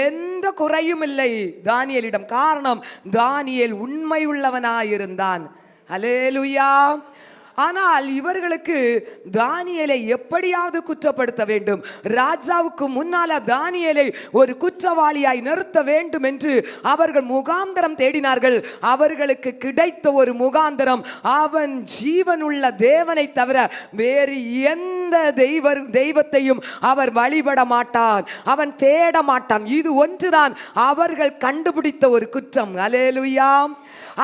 எந்த குறையும் இல்லை தானியேலிடம். காரணம், தானியேல் உண்மை உள்ளவனாயிருந்தான். அல்லேலூயா. ஆனால் இவர்களுக்கு தானியேலை எப்படியாவது குற்றப்படுத்த வேண்டும், ராஜாவுக்கு முன்னால தானியேலை ஒரு குற்றவாளியாய் நிறுத்த வேண்டும் என்று அவர்கள் முகாந்தரம் தேடினார்கள். அவர்களுக்கு கிடைத்த ஒரு முகாந்தரம், அவன் ஜீவனுள்ள தேவனை தவிர வேறு எந்த தெய்வத்தையும் அவர் வழிபட மாட்டான், அவன் தேட மாட்டான். இது ஒன்றுதான் அவர்கள் கண்டுபிடித்த ஒரு குற்றம். அல்லேலூயா.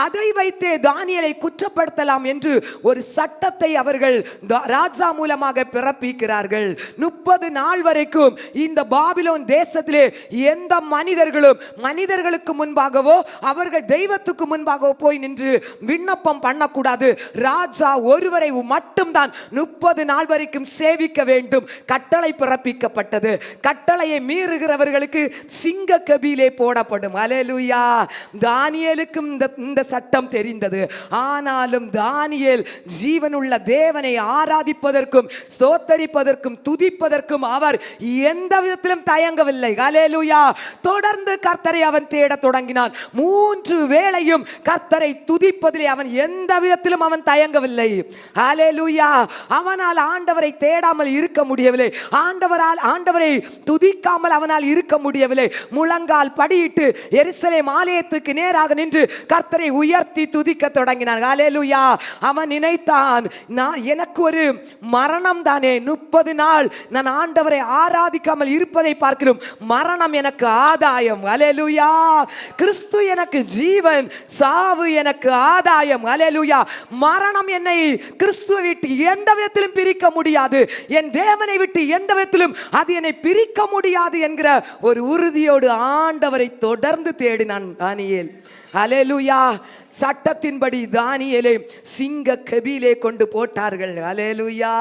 அதை வைத்தே தானியேலை குற்றப்படுத்தலாம் என்று ஒரு சட்டத்தை அவர்கள் ராஜா மூலமாக பிறப்பிக்கிறார்கள். 30 நாள் வரைக்கும் இந்த பாபிலோன் தேசத்திலே எந்த மனிதர்களுக்கு முன்பாகவோ அவர்கள் தெய்வத்துக்கு முன்பாகவோ போய் நின்று விண்ணப்பம் பண்ணக்கூடாது. ராஜா ஒருவரை மட்டும்தான் 30 நாள் வரைக்கும் சேவிக்க வேண்டும். கட்டளை பிறப்பிக்கப்பட்டது. கட்டளையை மீறுகிறவர்களுக்கு சிங்க கபிலே போடப்படும். அல்லேலூயா. தானியேலுக்கும் இந்த சட்டம் தெரிந்தது. ஆனாலும் தானியேல் ஜீவனுள்ள தேவனை ஆராதிப்பதற்கும் ஸ்தோத்தரிப்பதற்கும் துதிப்பதற்கும் அவர் எந்த விதத்திலும் தயங்கவில்லை. அல்லேலூயா. தொடர்ந்து கர்த்தரை அவன் தேட தொடங்கினான். 3 வேளையும் கர்த்தரை துதிப்பதிலே அவன் எந்த விதத்திலும் அவன் தயங்கவில்லை. அல்லேலூயா. அவனால் ஆண்டவரை தேடாமல் இருக்க முடியவில்லை, ஆண்டவரை துதிக்காமல் அவனால் இருக்க முடியவில்லை. முழங்கால் படியிட்டு எருசலேம் ஆலயத்துக்கு நேராக நின்று கர்த்தரை உயர்த்தி துதிக்க தொடங்கினான். அல்லேலூயா. அவன் நினைத்தான், நான் எனக்கு ஒரு மரணம் தானே, 30 நாள் நான் ஆண்டவரை ஆராதிக்காமல் இருப்பதை பார்க்கிறோம், மரணம் எனக்கு ஆதாயம். அல்லேலூயா. கிறிஸ்து எனக்கு ஜீவன், சாவு எனக்கு ஆதாயம். அல்லேலூயா. மரணம் என்னை கிறிஸ்துவை விட்டு எந்த விதத்திலும் பிரிக்க முடியாது, என் தேவனை விட்டு எந்த விதத்திலும் அது என்னை பிரிக்க முடியாது என்கிற ஒரு உறுதியோடு ஆண்டவரை தொடர்ந்து தேடினான் தானியேல். அல்லேலூயா. சட்டத்தின்படி தானியேலை சிங்க கபியிலே கொண்டு போட்டார்கள். அல்லேலூயா.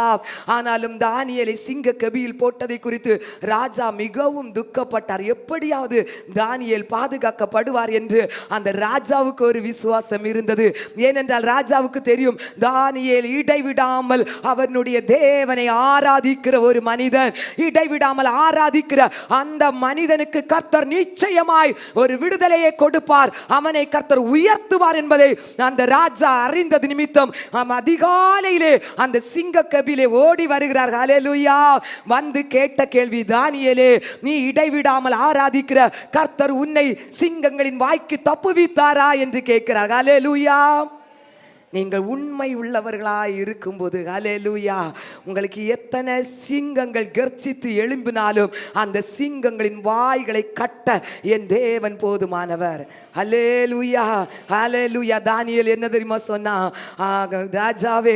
ஆனாலும் தானியேலை சிங்க கபியில் போட்டதை குறித்து ராஜா மிகவும் துக்கப்பட்டார். எப்படியாவது தானியேல் பாதுகாக்கப்படுவார் என்று அந்த ராஜாவுக்கு ஒரு விசுவாசம் இருந்தது. ஏனென்றால் ராஜாவுக்கு தெரியும், தானியேல் இடைவிடாமல் அவனுடைய தேவனை ஆராதிக்கிற ஒரு மனிதன், இடைவிடாமல் ஆராதிக்கிற அந்த மனிதனுக்கு கர்த்தர் நிச்சயமாய் ஒரு விடுதலையை கொடுப்பார், அவனை கர்த்தர் உயர்த்துவார் என்பதை அந்த ராஜா அறிந்தது நிமித்தம் அதிகாலையிலே அந்த சிங்க கபிலே ஓடி வருகிறார். அல்லேலூயா. வந்து கேட்ட கேள்வி, தானியேலே, நீ இடைவிடாமல் ஆராதிக்கிற கர்த்தர் உன்னை சிங்கங்களின் வாய்க்கு தப்புவித்தாரா என்று கேட்கிறார். அல்லேலூயா. நீங்கள் உண்மை உள்ளவர்களாய் இருக்கும்போது, அல்லேலூயா, உங்களுக்கு எத்தனை சிங்கங்கள் கர்ஜித்து எழும்பினாலும் அந்த சிங்கங்களின் வாய்களை கட்ட என் தேவன் போதுமானவர். அல்லேலூயா. அல்லேலூயா. தானியேல் என்ன தெரியுமா சொன்னா, ராஜாவே,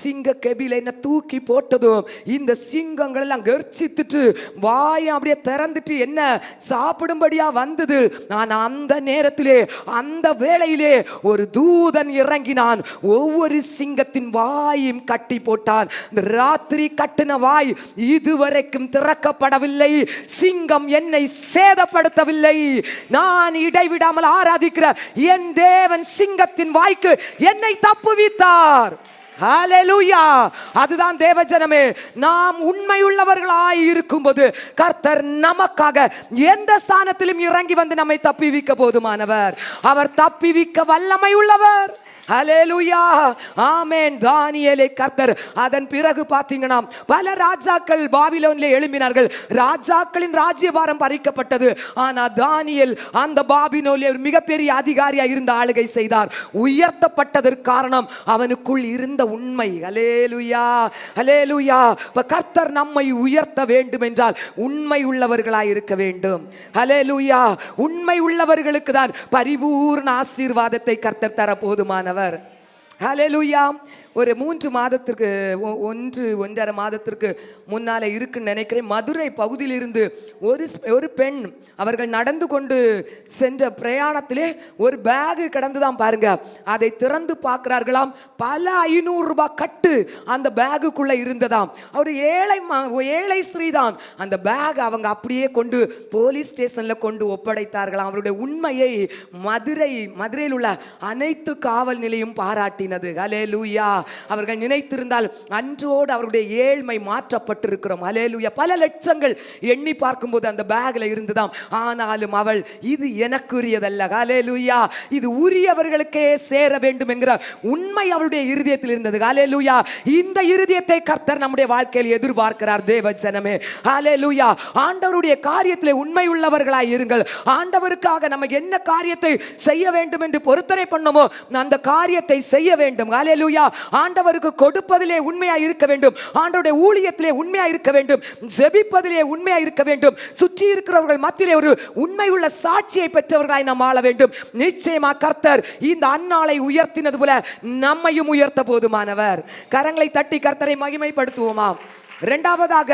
சிங்க கபில என்ன தூக்கி போட்டதும் இந்த சிங்கங்கள் எல்லாம் கர்ஜித்துட்டு வாயை அப்படியே திறந்துட்டு என்ன சாப்பிடும்படியா வந்தது. நான் அந்த நேரத்திலே, அந்த வேளையிலே ஒரு தூதன் இறங்கினான், ஒவ்வொரு சிங்கத்தின் வாயும் கட்டி போட்டான். ராத்திரி கட்டின வாய் இதுவரைக்கும் திறக்கப்படவில்லை. சிங்கம் என்னை சேதப்படுத்தவில்லை. நான் இடைவிடாமல் ஆராதிக்கிற என் தேவன் சிங்கத்தின் வாய்க்கு என்னை தப்புவித்தார். ஹல்லேலூயா. அதுதான் தேவஜனமே, நாம் உண்மையுள்ளவர்களாய் இருக்கும்போது கர்த்தர் நமக்காக எந்த ஸ்தானத்திலும் இறங்கி வந்து நம்மை தப்பிவிக்க போதுமானவர். அவர் தப்பிவிக்க வல்லமை உள்ளவர். ஹல்லேலூயா. ஆமென். தானியேலை கர்த்தர் அதன் பிறகு பார்த்தீங்கன்னா பல ராஜாக்கள் பாபிலோனிலே எழும்பினார்கள். ராஜாக்களின் ராஜ்யபாரம் பறிக்கப்பட்டது. ஆனால் தானியேல் அந்த பாபிலோனிலே ஒரு மிகப்பெரிய அதிகாரியாக இருந்த ஆளுகை செய்தார். உயர்த்தப்பட்டதற்கு காரணம் அவனுக்குள் இருந்த உண்மை. ஹல்லேலூயா. ஹல்லேலூயா. கர்த்தர் நம்மை உயர்த்த வேண்டும் என்றால் உண்மை உள்ளவர்களாய் இருக்க வேண்டும். ஹல்லேலூயா. உண்மை உள்ளவர்களுக்கு தான் பரிபூர்ண ஆசீர்வாதத்தை கர்த்தர் தர போதுமானவர். ஹல்லேலூயா. ஒரு 3 மாதத்திற்கு 1.5 மாதத்திற்கு முன்னாலே இருக்குன்னு நினைக்கிறேன். மதுரை பகுதியிலிருந்து ஒரு பெண் அவர்கள் நடந்து கொண்டு சென்ற பிரயாணத்திலே ஒரு பேகு கிடந்துதான் பாருங்க. அதை திறந்து பார்க்கிறார்களாம். பல 500 ரூபாய் கட்டு அந்த பேகுக்குள்ள இருந்ததாம். அவர் ஏழை ஸ்திரீதான். அந்த பேக் அவங்க அப்படியே கொண்டு போலீஸ் ஸ்டேஷன்ல கொண்டு ஒப்படைத்தார்களாம். அவருடைய உண்மையை மதுரையில் உள்ள அனைத்து காவல் நிலையம் பாராட்டினது. ஹல்லேலூயா. அவர்கள் நினைத்திருந்தால் அன்றோடு அவருடைய ஏழ்மை மாற்றப்பட்டிருக்கிறோம். ஹல்லேலூயா. பல லட்சங்கள் எண்ணி பார்க்கும்போது அந்த பேக்ல இருந்ததாம். ஆனாலும் அவள் இது எனக்குரியதல்ல, ஹல்லேலூயா, இது உரியவர்களுக்கே சேர வேண்டும் என்கிற உண்மை அவளுடைய இருதயத்தில் இருந்தது. ஹல்லேலூயா. இந்த இருதயத்தை கர்த்தர் நம்முடைய வாழ்க்கையில் எதிர்பார்க்கிறார். தேவ ஜனமே, ஹல்லேலூயா. ஆண்டவருடைய காரியத்திலே உண்மை உள்ளவர்களாய் இருங்கள். ஆண்டவருக்காக நம்ம என்ன காரியத்தை செய்ய வேண்டும் என்று பொறுத்தரை பண்ணமோ அந்த காரியத்தை செய்ய வேண்டும். ஹல்லேலூயா. ஆண்டவருக்கு கொடுப்பதிலே உண்மையா இருக்க வேண்டும். ஆண்டவருடைய ஊழியத்திலே உண்மையா இருக்க வேண்டும். ஜெபிப்பதிலே உண்மையா இருக்க வேண்டும். சுற்றி இருக்கிறவர்கள் மத்தியிலே ஒரு உண்மை உள்ள சாட்சியை பெற்றவர்களாய் நாம் ஆள வேண்டும். நிச்சயமா கர்த்தர் இந்த அன்னாளை உயர்த்தினது போல நம்மையும் உயர்த்த போதுமானவர். கரங்களை தட்டி கர்த்தரை மகிமைப்படுத்துவோமா. இரண்டாவதாக,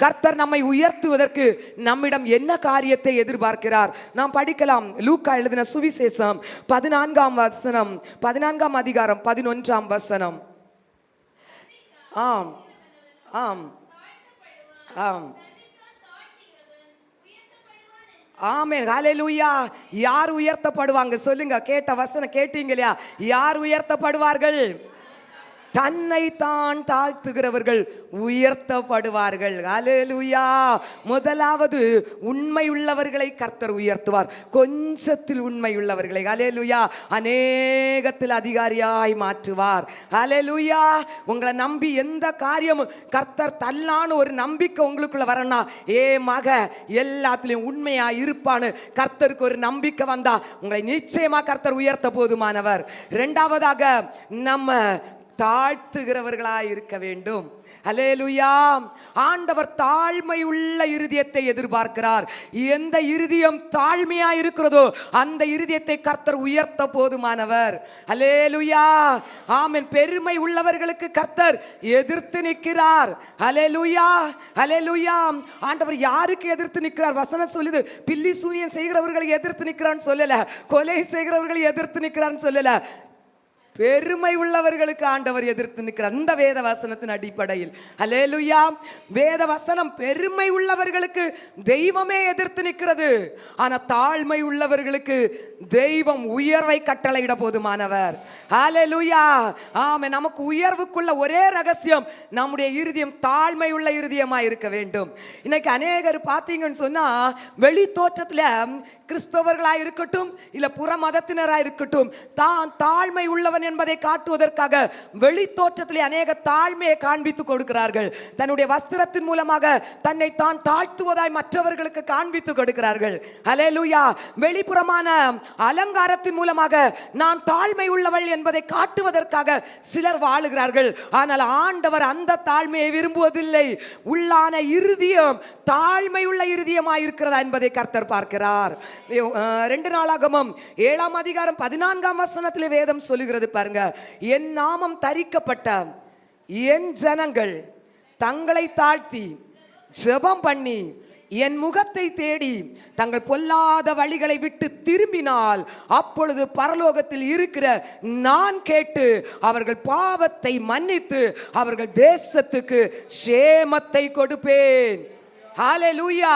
கர்த்தர் நம்மை உயர்த்துவதற்கு நம்மிடம் என்ன காரியத்தை எதிர்பார்க்கிறார் நாம் படிக்கலாம். லூக்கா எழுதின சுவிசேஷம் 14ஆம் அதிகாரம் 11ஆம் வசனம். ஆம் ஆம் ஆம் ஆமென். ஹல்லேலூயா. யார் உயர்த்தப்படுவாங்க சொல்லுங்க. கேட்ட வசனம் கேட்டீங்க இல்லையா? யார் உயர்த்தப்படுவார்கள்? தன்னை தான் தாழ்த்துகிறவர்கள் உயர்த்தப்படுவார்கள். ஹல்லேலூயா. முதலாவது உண்மை உள்ளவர்களை கர்த்தர் உயர்த்துவார். கொஞ்சத்தில் உண்மை உள்ளவர்களை ஹல்லேலூயா அநேகத்தில் அதிகாரியாய் மாற்றுவார். ஹல்லேலூயா. உங்களை நம்பி எந்த காரியமும் கர்த்தர் தள்ளான ஒரு நம்பிக்கை உங்களுக்குள்ள வரனா, ஏ மக எல்லாத்திலையும் உண்மையா இருப்பான்னு கர்த்தருக்கு ஒரு நம்பிக்கை வந்தா உங்களை நிச்சயமா கர்த்தர் உயர்த்த போதுமானவர். இரண்டாவதாக, நம்ம தாழ்த்துகிறவர்களாய் இருக்க வேண்டும். ஹல்லேலூயா. ஆண்டவர் தாழ்மை உள்ள இருதயத்தை எதிர்பார்க்கிறார். எந்த இருதயம் தாழ்மையா இருக்கிறதோ அந்த இருதயத்தை கர்த்தர் உயர்த்த போதுமானவர். ஹல்லேலூயா. ஆமென். பெருமை உள்ளவர்களுக்கு கர்த்தர் எதிர்த்து நிற்கிறார். ஹல்லேலூயா. ஹல்லேலூயா. ஆண்டவர் யாருக்கு எதிர்த்து நிற்கிறார்? வசனம் சொல்லுது, பில்லி சூனியம் செய்கிறவர்களை எதிர்த்து நிற்கிறான்னு சொல்லல, கொலை செய்கிறவர்களை எதிர்த்து நிற்கிறான்னு சொல்லல, பெருமை உள்ளவர்களுக்கு ஆண்டவர் எதிர்த்து நிற்கிறார். அந்த வேத வசனத்தின் அடிப்படையில் ஹல்லேலூயா. வேத வசனம் பெருமை உள்ளவர்களுக்கு தெய்வமே எதிர்த்து நிற்கிறது. ஆனா தாழ்மை உள்ளவர்களுக்கு தெய்வம் உயர்வை கட்டளையிட போதுமானவர். ஹல்லேலூயா. ஆமென். நமக்கு உயர்வுக்குள்ள ஒரே ரகசியம், நம்முடைய இருதயம் தாழ்மை உள்ள இருதயமா இருக்க வேண்டும். இன்னைக்கு அநேகர் பார்த்தீங்கன்னு சொன்னா வெளி தோற்றத்துல கிறிஸ்தவர்களாக இருக்கட்டும் இல்ல புற மதத்தினராக இருக்கட்டும், தான் தாழ்மை உள்ளவன் என்பதை காட்டுவதற்காக வெளி தோற்றத்திலே அநேக தாழ்மையை காண்பித்து கொடுக்கிறார்கள். தன்னுடைய வஸ்திரத்தின் மூலமாக தன்னை தான் தாழ்த்துவதாய் மற்றவர்களுக்கு காண்பித்து கொடுக்கிறார்கள். ஹல்லேலூயா. வெளிப்புறமான அலங்காரத்தின் மூலமாக நான் தாழ்மை உள்ளவள் என்பதை காட்டுவதற்காக சிலர் வாழுகிறார்கள். ஆனால் ஆண்டவர் அந்த தாழ்மையை விரும்புவதில்லை. உள்ளான இருதயம் தாழ்மை உள்ள இருதயமாய் இருக்கிறதா என்பதை கர்த்தர் பார்க்கிறார். 2 நாளாகமம் 7ஆம் அதிகாரம் 14ஆம் வசனத்திலே வேதம் சொல்லுகிறது பாருங்க, என் நாமம் தரிக்கப்பட்ட என் ஜனங்கள் தங்களை தாழ்த்தி ஜெபம் பண்ணி என் முகத்தை தேடி தங்கள் பொல்லாத வழிகளை விட்டு திரும்பினால் அப்பொழுது பரலோகத்தில் இருக்கிற நான் கேட்டு அவர்கள் பாவத்தை மன்னித்து அவர்கள் தேசத்துக்கு சேமத்தை கொடுப்பேன். ஹல்லேலூயா.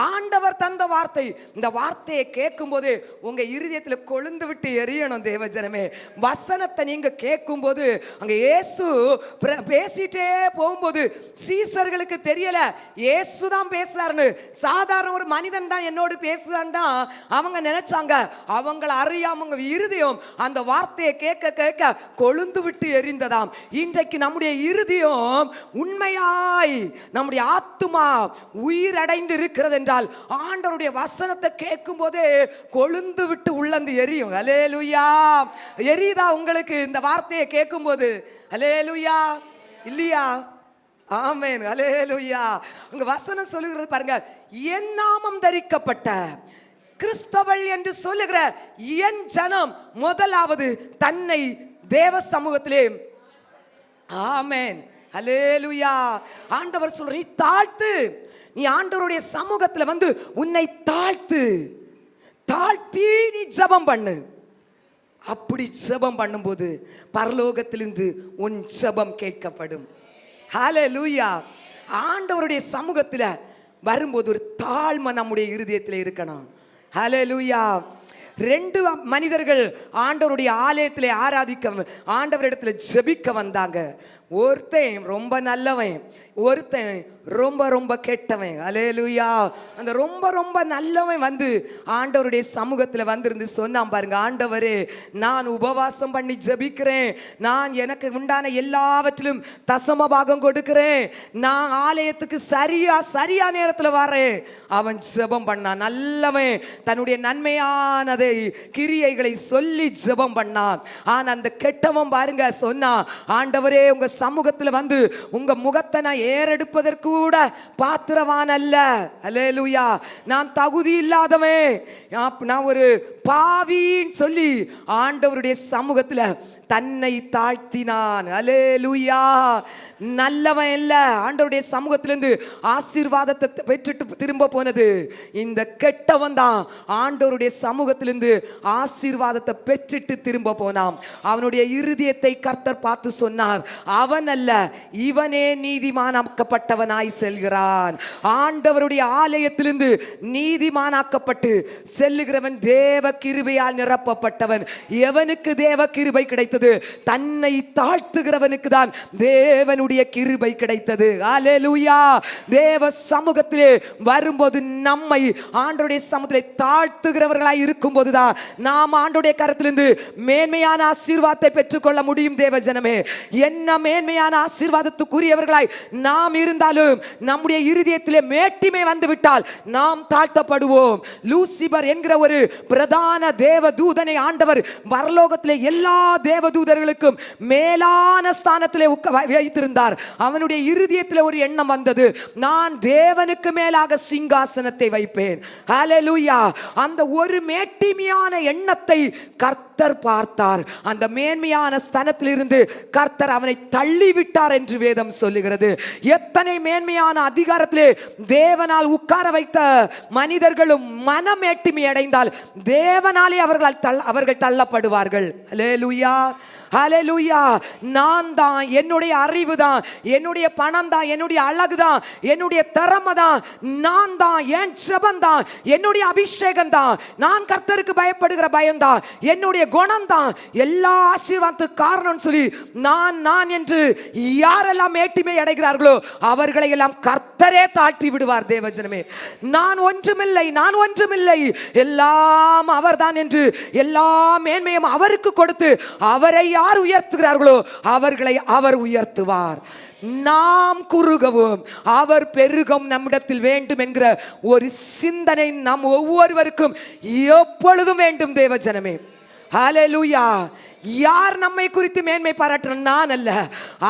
ஆண்டவர் தந்த வார்த்தை. இந்த வார்த்தையை கேட்கும் போது உங்க இருதயத்தில் கொழுந்து விட்டு எரியணும். தேவஜனமே, வசனத்தை நீங்க கேட்கும் போது அங்க இயேசு பேசிட்டே போகும்போது சீசர்களுக்கு தெரியல இயேசு தான் பேசுறாருன்னு. சாதாரண ஒரு மனிதன் தான் என்னோடு பேசுறான்னு தான் அவங்க நினைச்சாங்க. அவங்கள அறியாம உங்க இருதயம் அந்த வார்த்தையை கேட்க கேட்க கொழுந்து விட்டு எரிந்ததாம். இன்றைக்கு நம்முடைய இருதயம் உண்மையாய் நம்முடைய ஆத்துமா உயிரடைந்து இருக்கிறது என்றால் ஆண்டவருடைய வசனத்தை கேட்கும் போதே கொழுந்து விட்டு உள்ளந்து எரியும். ஹல்லேலூயா. எரியுதா உங்களுக்கு இந்த வார்த்தையை கேட்கும் போது? ஹல்லேலூயா. இல்லையா? ஆமென். ஹல்லேலூயா. உங்க வசனம் சொல்லுகிறது பாருங்க, என் நாமம் தரிக்கப்பட்ட கிறிஸ்தவள் என்று சொல்லுகிற என் ஜனம் முதலாவது தன்னை தேவ சமூகத்திலே. ஆமென், அல்லேலூயா. ஆண்டவர் சொல்ற, நீ தாழ்த்து, நீ ஆண்டவருடைய சமூகத்துல வந்து உன்னை தாழ்த்து, தாழ்த்தி நீ ஜெபம் பண்ணு. அப்படி ஜெபம் பண்ணும்போது பரலோகத்திலிருந்து உன் ஜெபம் கேட்கப்படும். ஹல்லேலூயா. ஆண்டவருடைய சமூகத்துல வரும்போது ஒரு தாழ்மை நம்முடைய இருதயத்தில் இருக்கணும். ஹல்லேலூயா. 2 மனிதர்கள் ஆண்டவருடைய ஆலயத்திலே ஆராதிக்க, ஆண்டவரிடத்துல ஜெபிக்க வந்தாங்க. ஒருத்தன் ரொம்ப நல்லவன், ஒருத்தன் ரொம்ப ரொம்ப கெட்டவன். அல்லேலூயா. அந்த ரொம்ப ரொம்ப நல்லவன் வந்து ஆண்டவருடைய சமூகத்தில் வந்திருந்து சொன்னான் பாருங்க, ஆண்டவரே, நான் உபவாசம் பண்ணி ஜெபிக்கிறேன், நான் எனக்கு உண்டான எல்லாவற்றிலும் தசம பாகம் கொடுக்கிறேன், நான் ஆலயத்துக்கு சரியா நேரத்தில் வரேன். அவன் ஜெபம் பண்ணான், நல்லவன், தன்னுடைய நன்மையானதை கிரியைகளை சொல்லி ஜெபம் பண்ணான். ஆனா அந்த கெட்டவன் பாருங்க சொன்னான், ஆண்டவரே, உங்க சமூகத்தில் வந்து உங்க முகத்தை நான் ஏறெடுப்பதற்கு கூட பாத்திரவான் அல்ல. அல்லேலூயா. நான் தகுதி இல்லாதவன், நான் ஒரு பாவின்னு சொல்லி ஆண்டவருடைய சமூகத்தில் தன்னை தாழ்த்தினான். அல்லேலூயா. நல்லவன் இல்ல, ஆண்டவருடைய சமூகத்திலிருந்து ஆசீர்வாதத்தை பெற்றுட்டு திரும்ப போனது இந்த கெட்டவன் தான். ஆண்டவருடைய சமூகத்திலிருந்து ஆசீர்வாதத்தை பெற்றுட்டு திரும்ப போனான். அவனுடைய இருதயத்தை கர்த்தர் பார்த்து சொன்னார், அவன் அல்ல, இவனே நீதிமானாக்கப்பட்டவனாய் செல்கிறான். ஆண்டவருடைய ஆலயத்திலிருந்து நீதிமானாக்கப்பட்டு செல்லுகிறவன் தேவ கிருபையால் நிரப்பப்பட்டவன். எவனுக்கு தேவ கிருபை கிடைத்தது? தன்னை தாழ்த்துகிறவனுக்கு தான் தேவனுடைய கிருபை கிடைத்தது. அல்லேலூயா. தேவ சமூகத்திலே வரும்போது நம்மை ஆண்டவருடைய சமூகத்திலே தாழ்த்துகிறவர்களாய் இருக்கும்போதுதான் நாம் ஆண்டவருடைய கரத்திலிருந்து மேன்மையான ஆசீர்வாதத்தை பெற்றுக்கொள்ள முடியும். தேவ ஜனமே, என்ன மேன்மையான ஆசீர்வாதத்துக்குரியவர்களாய் நாம் இருந்தாலும் நம்முடைய இருதயத்திலே மேட்டிமை வந்துவிட்டால் நாம் தாழ்த்தப்படுவோம். லூசிபர் என்கிற ஒரு பிரதான தேவ தூதனை ஆண்டவர் பரலோகத்திலே எல்லா தேவதூதர்களுக்கும் மேலான ஸ்தானத்திலே வைத்திருந்தார். அவனுடைய இருதயத்தில் ஒரு எண்ணம் வந்தது, நான் தேவனுக்கு மேலாக சிங்காசனத்தை வைப்பேன். ஹல்லேலூயா. அந்த ஒரு மேட்டிமையான எண்ணத்தை கர்த்தர் பார்த்தார். அந்த மேன்மையான ஸ்தானத்தில் இருந்து கர்த்தர் அவனை தள்ளிவிட்டார் என்று வேதம் சொல்லுகிறது. எத்தனை மேன்மையான அதிகாரத்திலே தேவனால் உட்கார வைத்த மனிதர்களும் மனமேட்டிமை அடைந்தால் தேவனாலே அவர்கள் தள்ளப்படுவார்கள். அல்லேலூயா. ஹல்லேலூயா. நான் தான், என்னுடைய அறிவு தான், என்னுடைய பணம் தான், என்னுடைய அழகு தான், என்னுடைய திறமை தான், நான் தான், என் ஜெபம் தான், என்னுடைய அபிஷேகம் தான், நான் கர்த்தருக்கு பயப்படுகிற பயம் தான், என்னுடைய குணம் தான் எல்லா ஆசீர்வாதத்துக்கு காரணம் சொல்லி நான் என்று யாரெல்லாம் மேட்டிமை அடைகிறார்களோ அவர்களை எல்லாம் கர்த்தரே தாழ்த்தி விடுவார். தேவஜனமே, நான் ஒன்றுமில்லை, நான் ஒன்றுமில்லை, எல்லாம் அவர்தான் என்று எல்லா மேன்மையும் அவருக்கு கொடுத்து அவரை யார் உயர்த்துகிறார்களோ அவர்களை அவர் உயர்த்துவார். நாம் குறுகவும் அவர் பெருகும் நம்மிடத்தில் வேண்டும் என்கிற ஒரு சிந்தனை நம் ஒவ்வொருவருக்கும் எப்பொழுதும் வேண்டும். தேவஜனமே, ஹல்லேலூயா. யார் நம்மை குறித்து மேன்மை பாராட்டணும்? நான் அல்ல,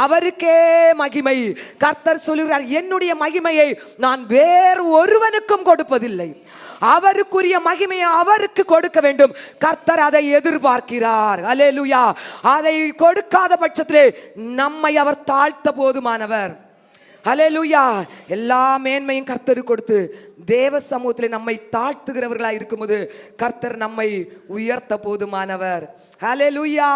அவருக்கே மகிமை. கர்த்தர் சொல்லுகிறார், என்னுடைய மகிமையை நான் வேறு ஒருவனுக்கும் கொடுப்பதில்லை, அவருக்குரிய மகிமையை அவருக்கு கொடுக்க வேண்டும். கர்த்தர் அதை எதிர்பார்க்கிறார். அல்லேலூயா. அதை கொடுக்காத பட்சத்திலே நம்மை அவர் தாழ்த்த போதுமானவர். ஹல்லேலூயா. எல்லா மேன்மையும் கர்த்தருக்கு கொடுத்து தேவ சமூகத்தில் நம்மை தாழ்த்துகிறவர்களாக இருக்கும்போது கர்த்தர் நம்மை உயர்த்த போதுமானவர். ஹல்லேலூயா.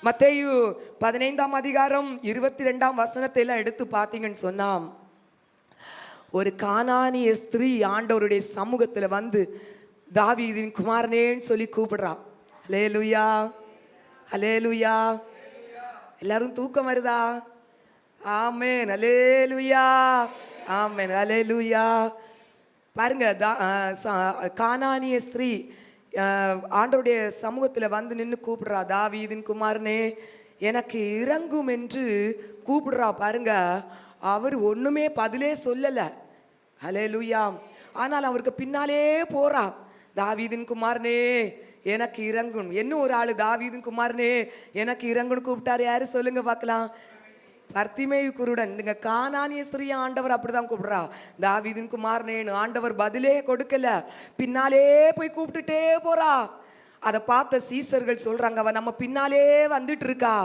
மத்தேயு 15ஆம் அதிகாரம் 22ஆம் வசனத்தை எல்லாம் எடுத்து பார்த்தீங்கன்னு சொன்னா, ஒரு கானானிய ஸ்திரீ ஆண்டவருடைய சமூகத்தில் வந்து தாவீதின் குமாரனேன்னு சொல்லி கூப்பிடுறா. ஹல்லேலூயா. ஹல்லேலூயா. எல்லாரும் தூக்கம் வருதா? ஆமென். அல்லேலூயா. ஆமென். அல்லேலூயா. பாருங்க, கானானிய ஸ்திரீ ஆண்டவருடைய சமூகத்தில் வந்து நின்று கூப்பிடுறா, தாவீதின் குமாரனே எனக்கு இறங்கும் என்று கூப்பிடுறா. பாருங்க, அவர் ஒண்ணுமே பதிலே சொல்லல. அல்லேலூயா. ஆனால் அவருக்கு பின்னாலே போறா, தாவீதின் குமாரனே எனக்கு இறங்கும். இன்னும் ஒரு ஆளு தாவீதின் குமாரனே எனக்கு இறங்குன்னு கூப்பிட்டாரு. யாரு சொல்லுங்க பார்க்கலாம்? பர்த்திமேயு குருடன். இந்த கானானிய ஸ்திரீ ஆண்டவர் அப்படிதான் கூப்பிடுறா, தாவீதின் குமாரனேன்னு. ஆண்டவர் பதிலே கொடுக்கல, பின்னாலே போய் கூப்பிட்டுட்டே போறா. அதை பார்த்த சீசர்கள் சொல்றாங்க, அவ நம்ம பின்னாலே வந்துட்டு இருக்கா,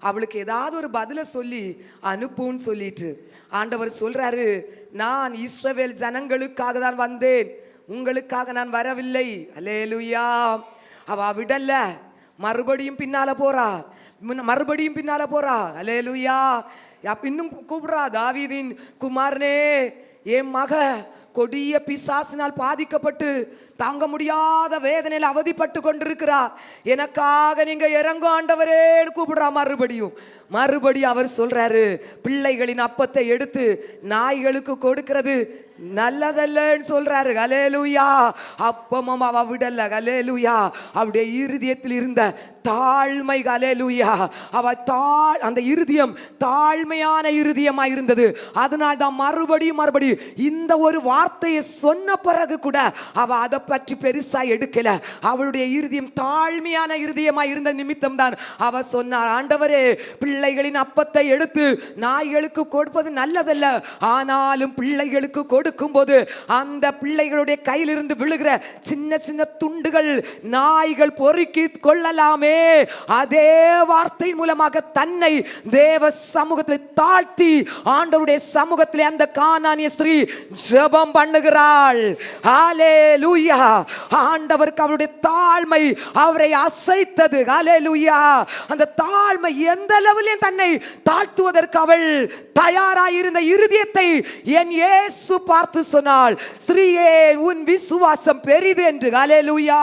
அவளுக்கு ஏதாவது ஒரு பதில சொல்லி அனுப்புன்னு சொல்லிட்டு ஆண்டவர் சொல்றாரு, நான் இஸ்ரவேல் ஜனங்களுக்காக தான் வந்தேன், உங்களுக்காக நான் வரவில்லை. அல்லேலூயா. அவ விடல, மறுபடியும் பின்னால போறா, மறுபடியும் பின்னால போறா. அல்லேலூயா. இன்னும் கூப்பிடுறா, தாவீதின் குமாரனே, என் மக கொடிய பிசாசினால் பாதிக்கப்பட்டு தாங்க முடியாத வேதனையில் அவதிப்பட்டு கொண்டிருக்கிறா, எனக்காக நீங்க இறங்கும் ஆண்டவரே கூப்பிடுறா. மறுபடியும் அவர் சொல்றாரு, பிள்ளைகளின் அப்பத்தை எடுத்து நாய்களுக்கு கொடுக்கிறது நல்லதல்லன்னு சொல்றாரு. அல்லேலூயா. அப்பமும் அவ விடல. அல்லேலூயா. அவருடைய இருதயத்தில் இருந்த தாழ்மை. அல்லேலூயா. அந்த இருதயம் தாழ்மையான இருதயமா இருந்தது. அதனால் தான் மறுபடியும் இந்த ஒரு வார்த்தையை சொன்ன பிறகு கூட அவ அதை பற்றி பெருசா எடுக்கல. அவளுடைய இருதயம் தாழ்மையான இருதயமா இருந்த நிமித்தம் தான் அவ சொன்னார், ஆண்டவரே, பிள்ளைகளின் அப்பத்தை எடுத்து நாய்களுக்கு கொடுப்பது நல்லதல்ல, ஆனாலும் பிள்ளைகளுக்கு கொடுக்கும் போது அந்த பிள்ளைகளுடைய கையிலிருந்து விழுகிற சின்ன சின்ன துண்டுகள் நாய்கள் பொறுக்கி கொள்ளலாமே. அதே வார்த்தை மூலமாக தன்னை தேவ சமூகத்தில் தாழ்த்தி ஆண்டவருடைய சமூகத்தில் அந்த கானானிய ஸ்திரீ ஜெபம் பண்ணுகிறாள். ஹல்லேலூயா. ஆண்டவருக்கு அவருடைய தாழ்மை அவரை அசைத்தது. ஹல்லேலூயா. அந்த தாழ்மை எந்த லெவலில் தன்னை தாழ்த்துவதற்கு அவள் தயாராயிருந்த இருதயத்தை என் இயேசு பார்த்து சொன்னாள், ஸ்திரீயே, உன் விசுவாசம் பெரிது என்று. ஹல்லேலூயா.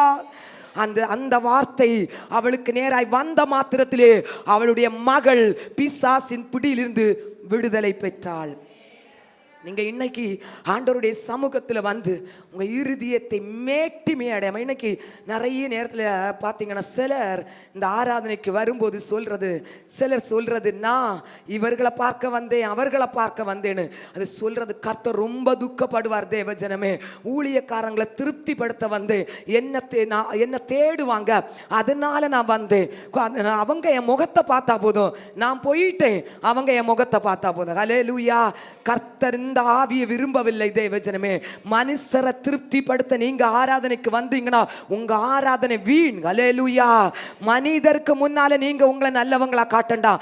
அந்த வார்த்தை அவளுக்கு நேராய் வந்த மாத்திரத்திலே அவளுடைய மகள் பிசாசின் பிடியிலிருந்து விடுதலை பெற்றாள். நீங்க இன்னைக்கு ஆண்டவருடைய சமூகத்தில் வந்து உங்க இருதயத்தை மேட்டிமே அடையாம, இன்னைக்கு நிறைய நேரத்தில் பார்த்தீங்கன்னா சிலர் இந்த ஆராதனைக்கு வரும்போது சிலர் சொல்றது, நான் இவர்களை பார்க்க வந்தேன், அவர்களை பார்க்க வந்தேன்னு அது சொல்றது கர்த்தர் ரொம்ப துக்கப்படுவார். தேவஜனமே, ஊழியக்காரங்களை திருப்திப்படுத்த வந்தேன், என்ன தேடுவாங்க, அதனால நான் வந்தேன், அவங்க என் முகத்தை பார்த்தா போதும், நான் போயிட்டேன், அவங்க என் முகத்தை பார்த்தா போதும். ஹல்லேலூயா. கர்த்தர் இந்த ஆவியை விரும்பவில்லை. தேவஜனமே, மனுஷரை திருப்திப்படுத்த நீங்க ஆராதனைக்கு வந்தீங்கன்னா உங்க ஆராதனை வீண். ஹல்லேலூயா. மனிதருக்கு முன்னால நீங்க உங்களை நல்லவங்களா காட்டண்டா.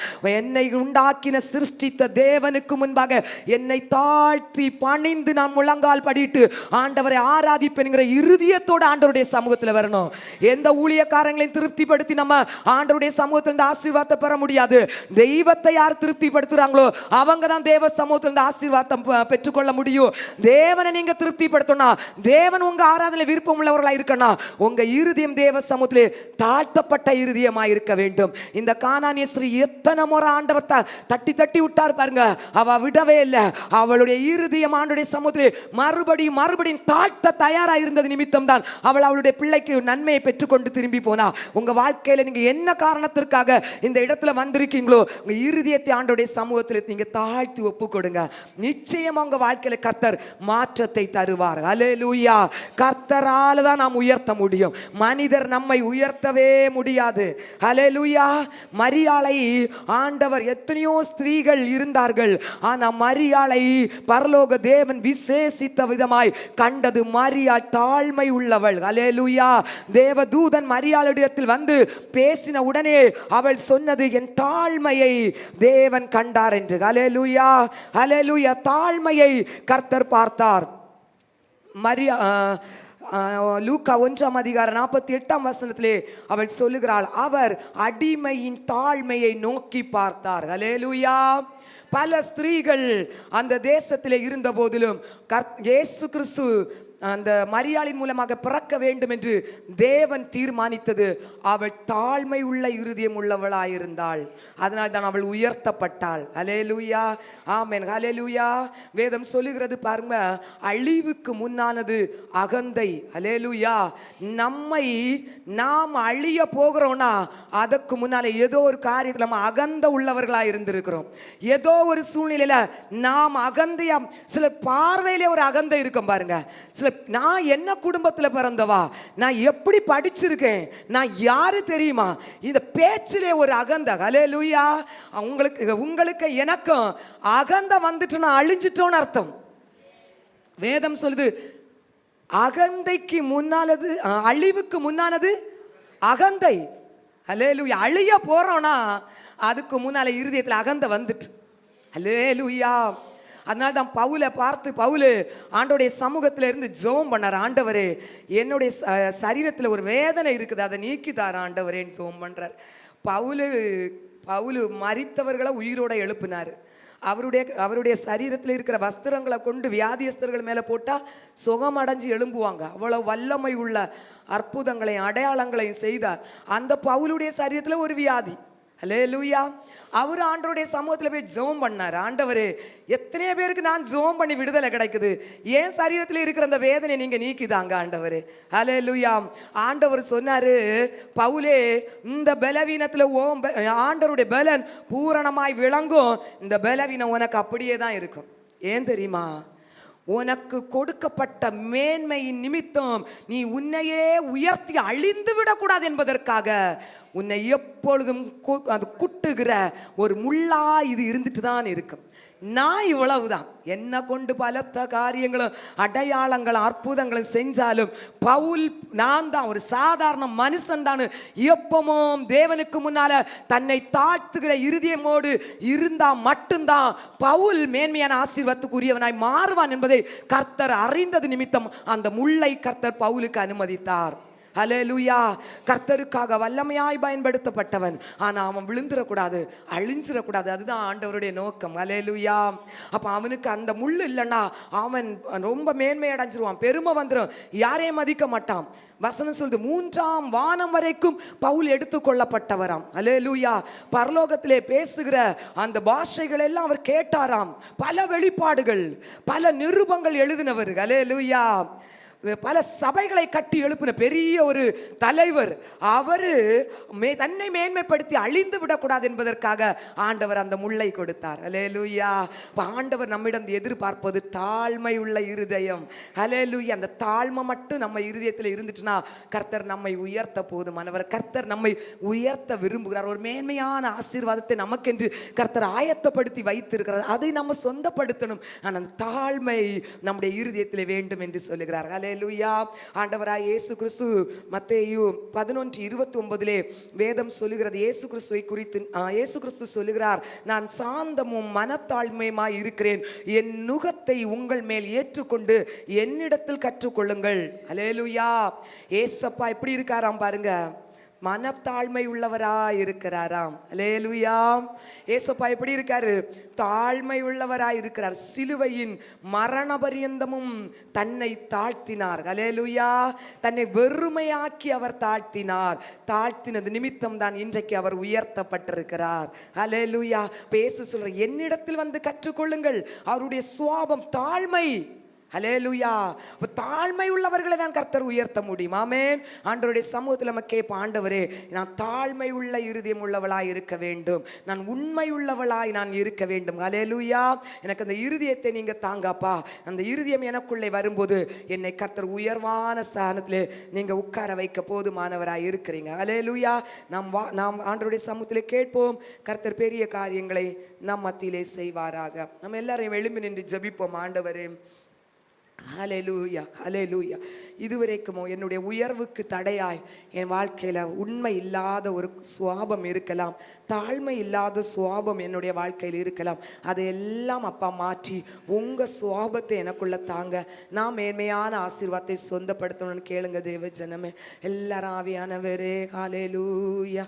என்னை உண்டாக்கின சிருஷ்டித்த தேவனுக்கு முன்பாக என்னை தாழ்த்தி பணிந்து நான் முழங்கால் படிட்டு ஆண்டவரை ஆராதிப்பேன்ங்கிற இருதயத்தோட ஆண்டவருடைய சமூகத்தில் வரணும். எந்த ஊழியக்காரங்களையும் திருப்திப்படுத்தி நம்ம ஆண்டவருடைய சமூகத்திலிருந்து ஆசீர்வாதத்தை பெற முடியாது. தெய்வத்தை யார் திருப்திப்படுத்துறாங்களோ அவங்க தான் தேவ சமூகத்திலிருந்து ஆசீர்வாதம் பெற்றுக்கொள்ள முடியும். தேவனை நீங்க திருப்திப்படுத்தணும், தேவன் உங்க ஆராதனை விருப்பம் உள்ளவர்களா இருக்கணும், உங்க இருதயம் தேவ சமூகத்திலே தாழ்த்தப்பட்ட இருதயமா இருக்க வேண்டும். இந்த கானானிய ஸ்திரீ எத்தனை முறை ஆண்டவர் தட்டி தட்டி விட்டார் பாருங்க, அவ விடவே இல்லை. அவளுடைய இருதயம் ஆண்டவருடைய சமூகத்திலே மறுபடியும் தாழ்த்த தயாரா இருந்தது நிமித்தம் தான் அவள் அவளுடைய பிள்ளைக்கு நன்மையை பெற்றுக்கொண்டு திரும்பி போனா. உங்க வாழ்க்கையில நீங்க என்ன காரணத்திற்காக இந்த இடத்துல வந்திருக்கீங்களோ உங்க இருதயத்தை ஆண்டவருடைய சமூகத்தில் நீங்க தாழ்த்தி ஒப்பு கொடுங்க. நிச்சயம் உங்க வாழ்க்கையில கர்த்தர் மாற்றத்தை தருவார். அல்லேலூயா. கர்த்தரால தான் நாம் உயர்த்த முடியும், மனிதர் நம்மை உயர்த்தவே முடியாது. அல்லேலூயா. மரியாளை ஆண்டவர், எத்தனையோ ஸ்திரீகள் இருந்தார்கள், ஆனா மரியாளை பரலோக தேவன் விசேஷித்த விதமாய் கண்டது. மரியாள் தாழ்மை உள்ளவள். அல்லேலூயா. தேவதூதன் மரியாளிடத்தில் வந்து பேசின உடனே அவள் சொன்னது, என் தாழ்மையை தேவன் கண்டார் என்று. அல்லேலூயா. அல்லேலூயா. தாழ்மையை கர்த்தர் பார்த்தார். லூக்கா 1:48 அவள் சொல்லுகிறாள், அவர் அடிமையின் தாழ்மையை நோக்கி பார்த்தார். அல்லேலூயா. பல ஸ்திரீகள் அந்த தேசத்திலே இருந்த போதிலும் இயேசு கிறிஸ்து அந்த மரியாளின் மூலமாக பிறக்க வேண்டும் என்று தேவன் தீர்மானித்தது. அவள் தாழ்மை உள்ள இருதயம் உள்ளவளாயிருந்தாள். அதனால் தான் அவள் உயர்த்தப்பட்டாள். அல்லேலூயா. ஆமென். அல்லேலூயா. வேதம் சொல்லுகிறது பாருங்க, அழிவுக்கு முன்னானது அகந்தை. அல்லேலூயா. நாம் அழிய போகிறோம்னா அதற்கு முன்னாலே ஏதோ ஒரு காரியத்தில் நம்ம அகந்த உள்ளவர்களாக இருந்திருக்கிறோம். ஏதோ ஒரு சூழ்நிலையில நாம் அகந்தையா, சில பார்வையிலே ஒரு அகந்தை இருக்கும் பாருங்க. சில, நான் என்ன குடும்பத்தில் பிறந்தவா, நான் எப்படி படிச்சிருக்கேன், நான் யாரு தெரியுமா, இந்த பேச்சிலே ஒரு அகந்த. ஹல்லேலூயா. உங்களுக்கு எனக்கும் அகந்த வந்துட்டு நான் அழிஞ்சிட்டோன்னு அர்த்தம். வேதம் சொல்லுது, அகந்தைக்கு முன்னானது, அழிவுக்கு முன்னானது அகந்தை. அல்லேலூயா. அழிய போறோம்னா அதுக்கு முன்னால இருதயத்தில் அகந்தை வந்துட்டு. அல்லேலூயா. அதனால தான் பவுலை பார்த்து பவுல் ஆண்டோடைய சமூகத்தில் இருந்து ஜெபம் பண்ணார். ஆண்டவரே, என்னுடைய சரீரத்தில் ஒரு வேதனை இருக்குது, அதை நீக்கிதார் ஆண்டவரேன்னு ஜெபம் பண்ணுறார். பவுல் மரித்தவர்களை உயிரோட எழுப்பினார். அவருடைய சரீரத்தில் இருக்கிற வஸ்திரங்களை கொண்டு வியாதியஸ்தர்கள் மேலே போட்டால் சுகம் அடைஞ்சு எழும்புவாங்க. அவ்வளோ வல்லமை உள்ள அற்புதங்களையும் அடையாளங்களையும் செய்தார். அந்த பவுலுடைய சரீரத்தில் ஒரு வியாதி. அல்லேலூயா. அவர் ஆண்டவருடைய சமூகத்தில் போய் ஜெபம் பண்ணார். ஆண்டவரே, எத்தனையோ பேருக்கு நான் ஜெபம் பண்ணி விடுதலை கிடைக்குது, ஏன் சரீரத்தில் இருக்கிற அந்த வேதனை நீங்க நீக்கிதாங்க ஆண்டவரே. அல்லேலூயா. ஆண்டவர் சொன்னாரு, பவுலே, இந்த பலவீனத்தில் ஆண்டவருடைய பலன் பூரணமாய் விளங்கும். இந்த பலவீனம் உனக்கு அப்படியே தான் இருக்கும். ஏன் தெரியுமா? உனக்கு கொடுக்கப்பட்ட மேன்மையின் நிமித்தம் நீ உன்னையே உயர்த்தி அழிந்து விடக்கூடாது என்பதற்காக உன்னை எப்பொழுதும் அது குட்டுகிற ஒரு முள்ளா இது இருந்துட்டு தான் இருக்கும். நான் இவ்வளவுதான், என்னை கொண்டு பலத்த காரியங்களும் அடையாளங்களும் அற்புதங்களும் செஞ்சாலும் பவுல் நான் தான் ஒரு சாதாரண மனுஷன் தான். எப்பவும் தேவனுக்கு முன்னால தன்னை தாழ்த்துகிற இருதயமோடு இருந்தா மட்டும்தான் பவுல் மேன்மையான ஆசீர்வாதத்துக்குரியவனாய் மாறுவான் என்பதை கர்த்தர் அறிந்தது நிமித்தம் அந்த முள்ளை கர்த்தர் பவுலுக்கு அனுமதித்தார். ஹல்லேலூயா. கர்த்தருக்காக வல்லமையாய் பயன்படுத்தப்பட்டவன். ஆனால் அவன் விழுந்துடக்கூடாது, அழிஞ்சிடக்கூடாது. அதுதான் ஆண்டவருடைய நோக்கம். ஹல்லேலூயா. அப்போ அவனுக்கு அந்த முள் இல்லைன்னா அவன் ரொம்ப மேன்மை அடைஞ்சிருவான், பெருமை வந்துடும், யாரையும் மதிக்க மாட்டான். வசனம் சொல்லுது, 3ஆம் வானம் வரைக்கும் பவுல் எடுத்துக்கொள்ளப்பட்டவராம். ஹல்லேலூயா. பரலோகத்திலே பேசுகிற அந்த பாஷைகள் எல்லாம் அவர் கேட்டாராம். பல வெளிப்பாடுகள், பல நிருபங்கள் எழுதினவர். ஹல்லேலூயா. பல சபைகளை கட்டி எழுப்பின பெரிய ஒரு தலைவர். அவர் தன்னை மேன்மைப்படுத்தி அழிந்து விடக்கூடாது என்பதற்காக ஆண்டவர் அந்த முள்ளை கொடுத்தார். ஹல்லேலூயா. ஆண்டவர் நம்மிடம் எதிர்பார்ப்பது தாழ்மை உள்ள இருதயம். ஹல்லேலூயா. அந்த தாழ்மை மட்டும் நம்ம இருதயத்தில் இருந்துட்டுனா கர்த்தர் நம்மை உயர்த்த போதுமானவர். கர்த்தர் நம்மை உயர்த்த விரும்புகிறார். ஒரு மேன்மையான ஆசீர்வாதத்தை நமக்கென்று கர்த்தர் ஆயத்தப்படுத்தி வைத்திருக்கிறார். அதை நம்ம சொந்தப்படுத்தணும். ஆனால் அந்த தாழ்மை நம்முடைய இருதயத்தில் வேண்டும் என்று சொல்லுகிறார். ஹல்லேலூயா. ஆண்டவராய் இயேசு கிறிஸ்து மத்தேயு 11:29 வேதம் சொல்லுகிறது, இயேசு கிறிஸ்துவை குறித்து இயேசு கிறிஸ்து சொல்லுகிறார், நான் சாந்தமும் மனத்தாழ்மையுமாய் இருக்கிறேன், என் நுகத்தை உங்கள் மேல் ஏற்றுக்கொண்டு என்னிடத்தில் கற்றுக்கொள்ளுங்கள். ஹல்லேலூயா. ஏசப்பா எப்படி இருக்காராம் பாருங்க, மனத்தாழ்மை உள்ளவராய் இருக்கிறாராம். அல்லேலூயா. ஏசப்பா எப்படி இருக்காரு? தாழ்மை உள்ளவராய் இருக்கிறார். சிலுவையின் மரண பரியந்தமும் தன்னை தாழ்த்தினார். அல்லேலூயா. தன்னை வெறுமையாக்கி அவர் தாழ்த்தினார். தாழ்த்தினது நிமித்தம் தான் இன்றைக்கு அவர் உயர்த்தப்பட்டிருக்கிறார். அல்லேலூயா. பேச சொல்ற, என்னிடத்தில் வந்து கற்றுக்கொள்ளுங்கள். அவருடைய சுவாபம் தாழ்மை. ஹல்லேலூயா. தாழ்மை உள்ளவர்களை தான் கர்த்தர் உயர்த்த முடியும். ஆமென். ஆண்டவருடைய சமூகத்தில் நம்ம கேட்போம், ஆண்டவரே, நான் தாழ்மை உள்ள இருதயம் உள்ளவளாய் இருக்க வேண்டும், நான் உண்மை உள்ளவளாய் நான் இருக்க வேண்டும். ஹல்லேலூயா. எனக்கு அந்த இருதயத்தை நீங்க தாங்கப்பா. அந்த இருதயம் எனக்குள்ளே வரும்போது என்னை கர்த்தர் உயர்வான ஸ்தானத்திலே நீங்க உட்கார வைக்க போதுமானவராய் இருக்கிறீங்க. ஹல்லேலூயா. நாம் ஆண்டவருடைய சமூகத்தில் கேட்போம். கர்த்தர் பெரிய காரியங்களை நம் மத்தியிலே செய்வாராக. நம்ம எல்லாரையும் எழும்பி நின்று ஜெபிப்போம். ஆண்டவரே, ஹல்லேலூயா, ஹல்லேலூயா. இதுவரைக்குமோ என்னுடைய உயர்வுக்கு தடையாய் என் வாழ்க்கையில் உண்மை இல்லாத ஒரு சுவாபம் இருக்கலாம், தாழ்மை இல்லாத சுவாபம் என்னுடைய வாழ்க்கையில் இருக்கலாம். அதையெல்லாம் அப்பா மாற்றி உங்கள் சுவாபத்தை எனக்குள்ள தாங்க, நான் மேன்மையான ஆசீர்வாதத்தை சொந்தப்படுத்தணும்னு கேளுங்க தேவ ஜனமே. எல்லாரும் ஆவியானவரே. ஹல்லேலூயா.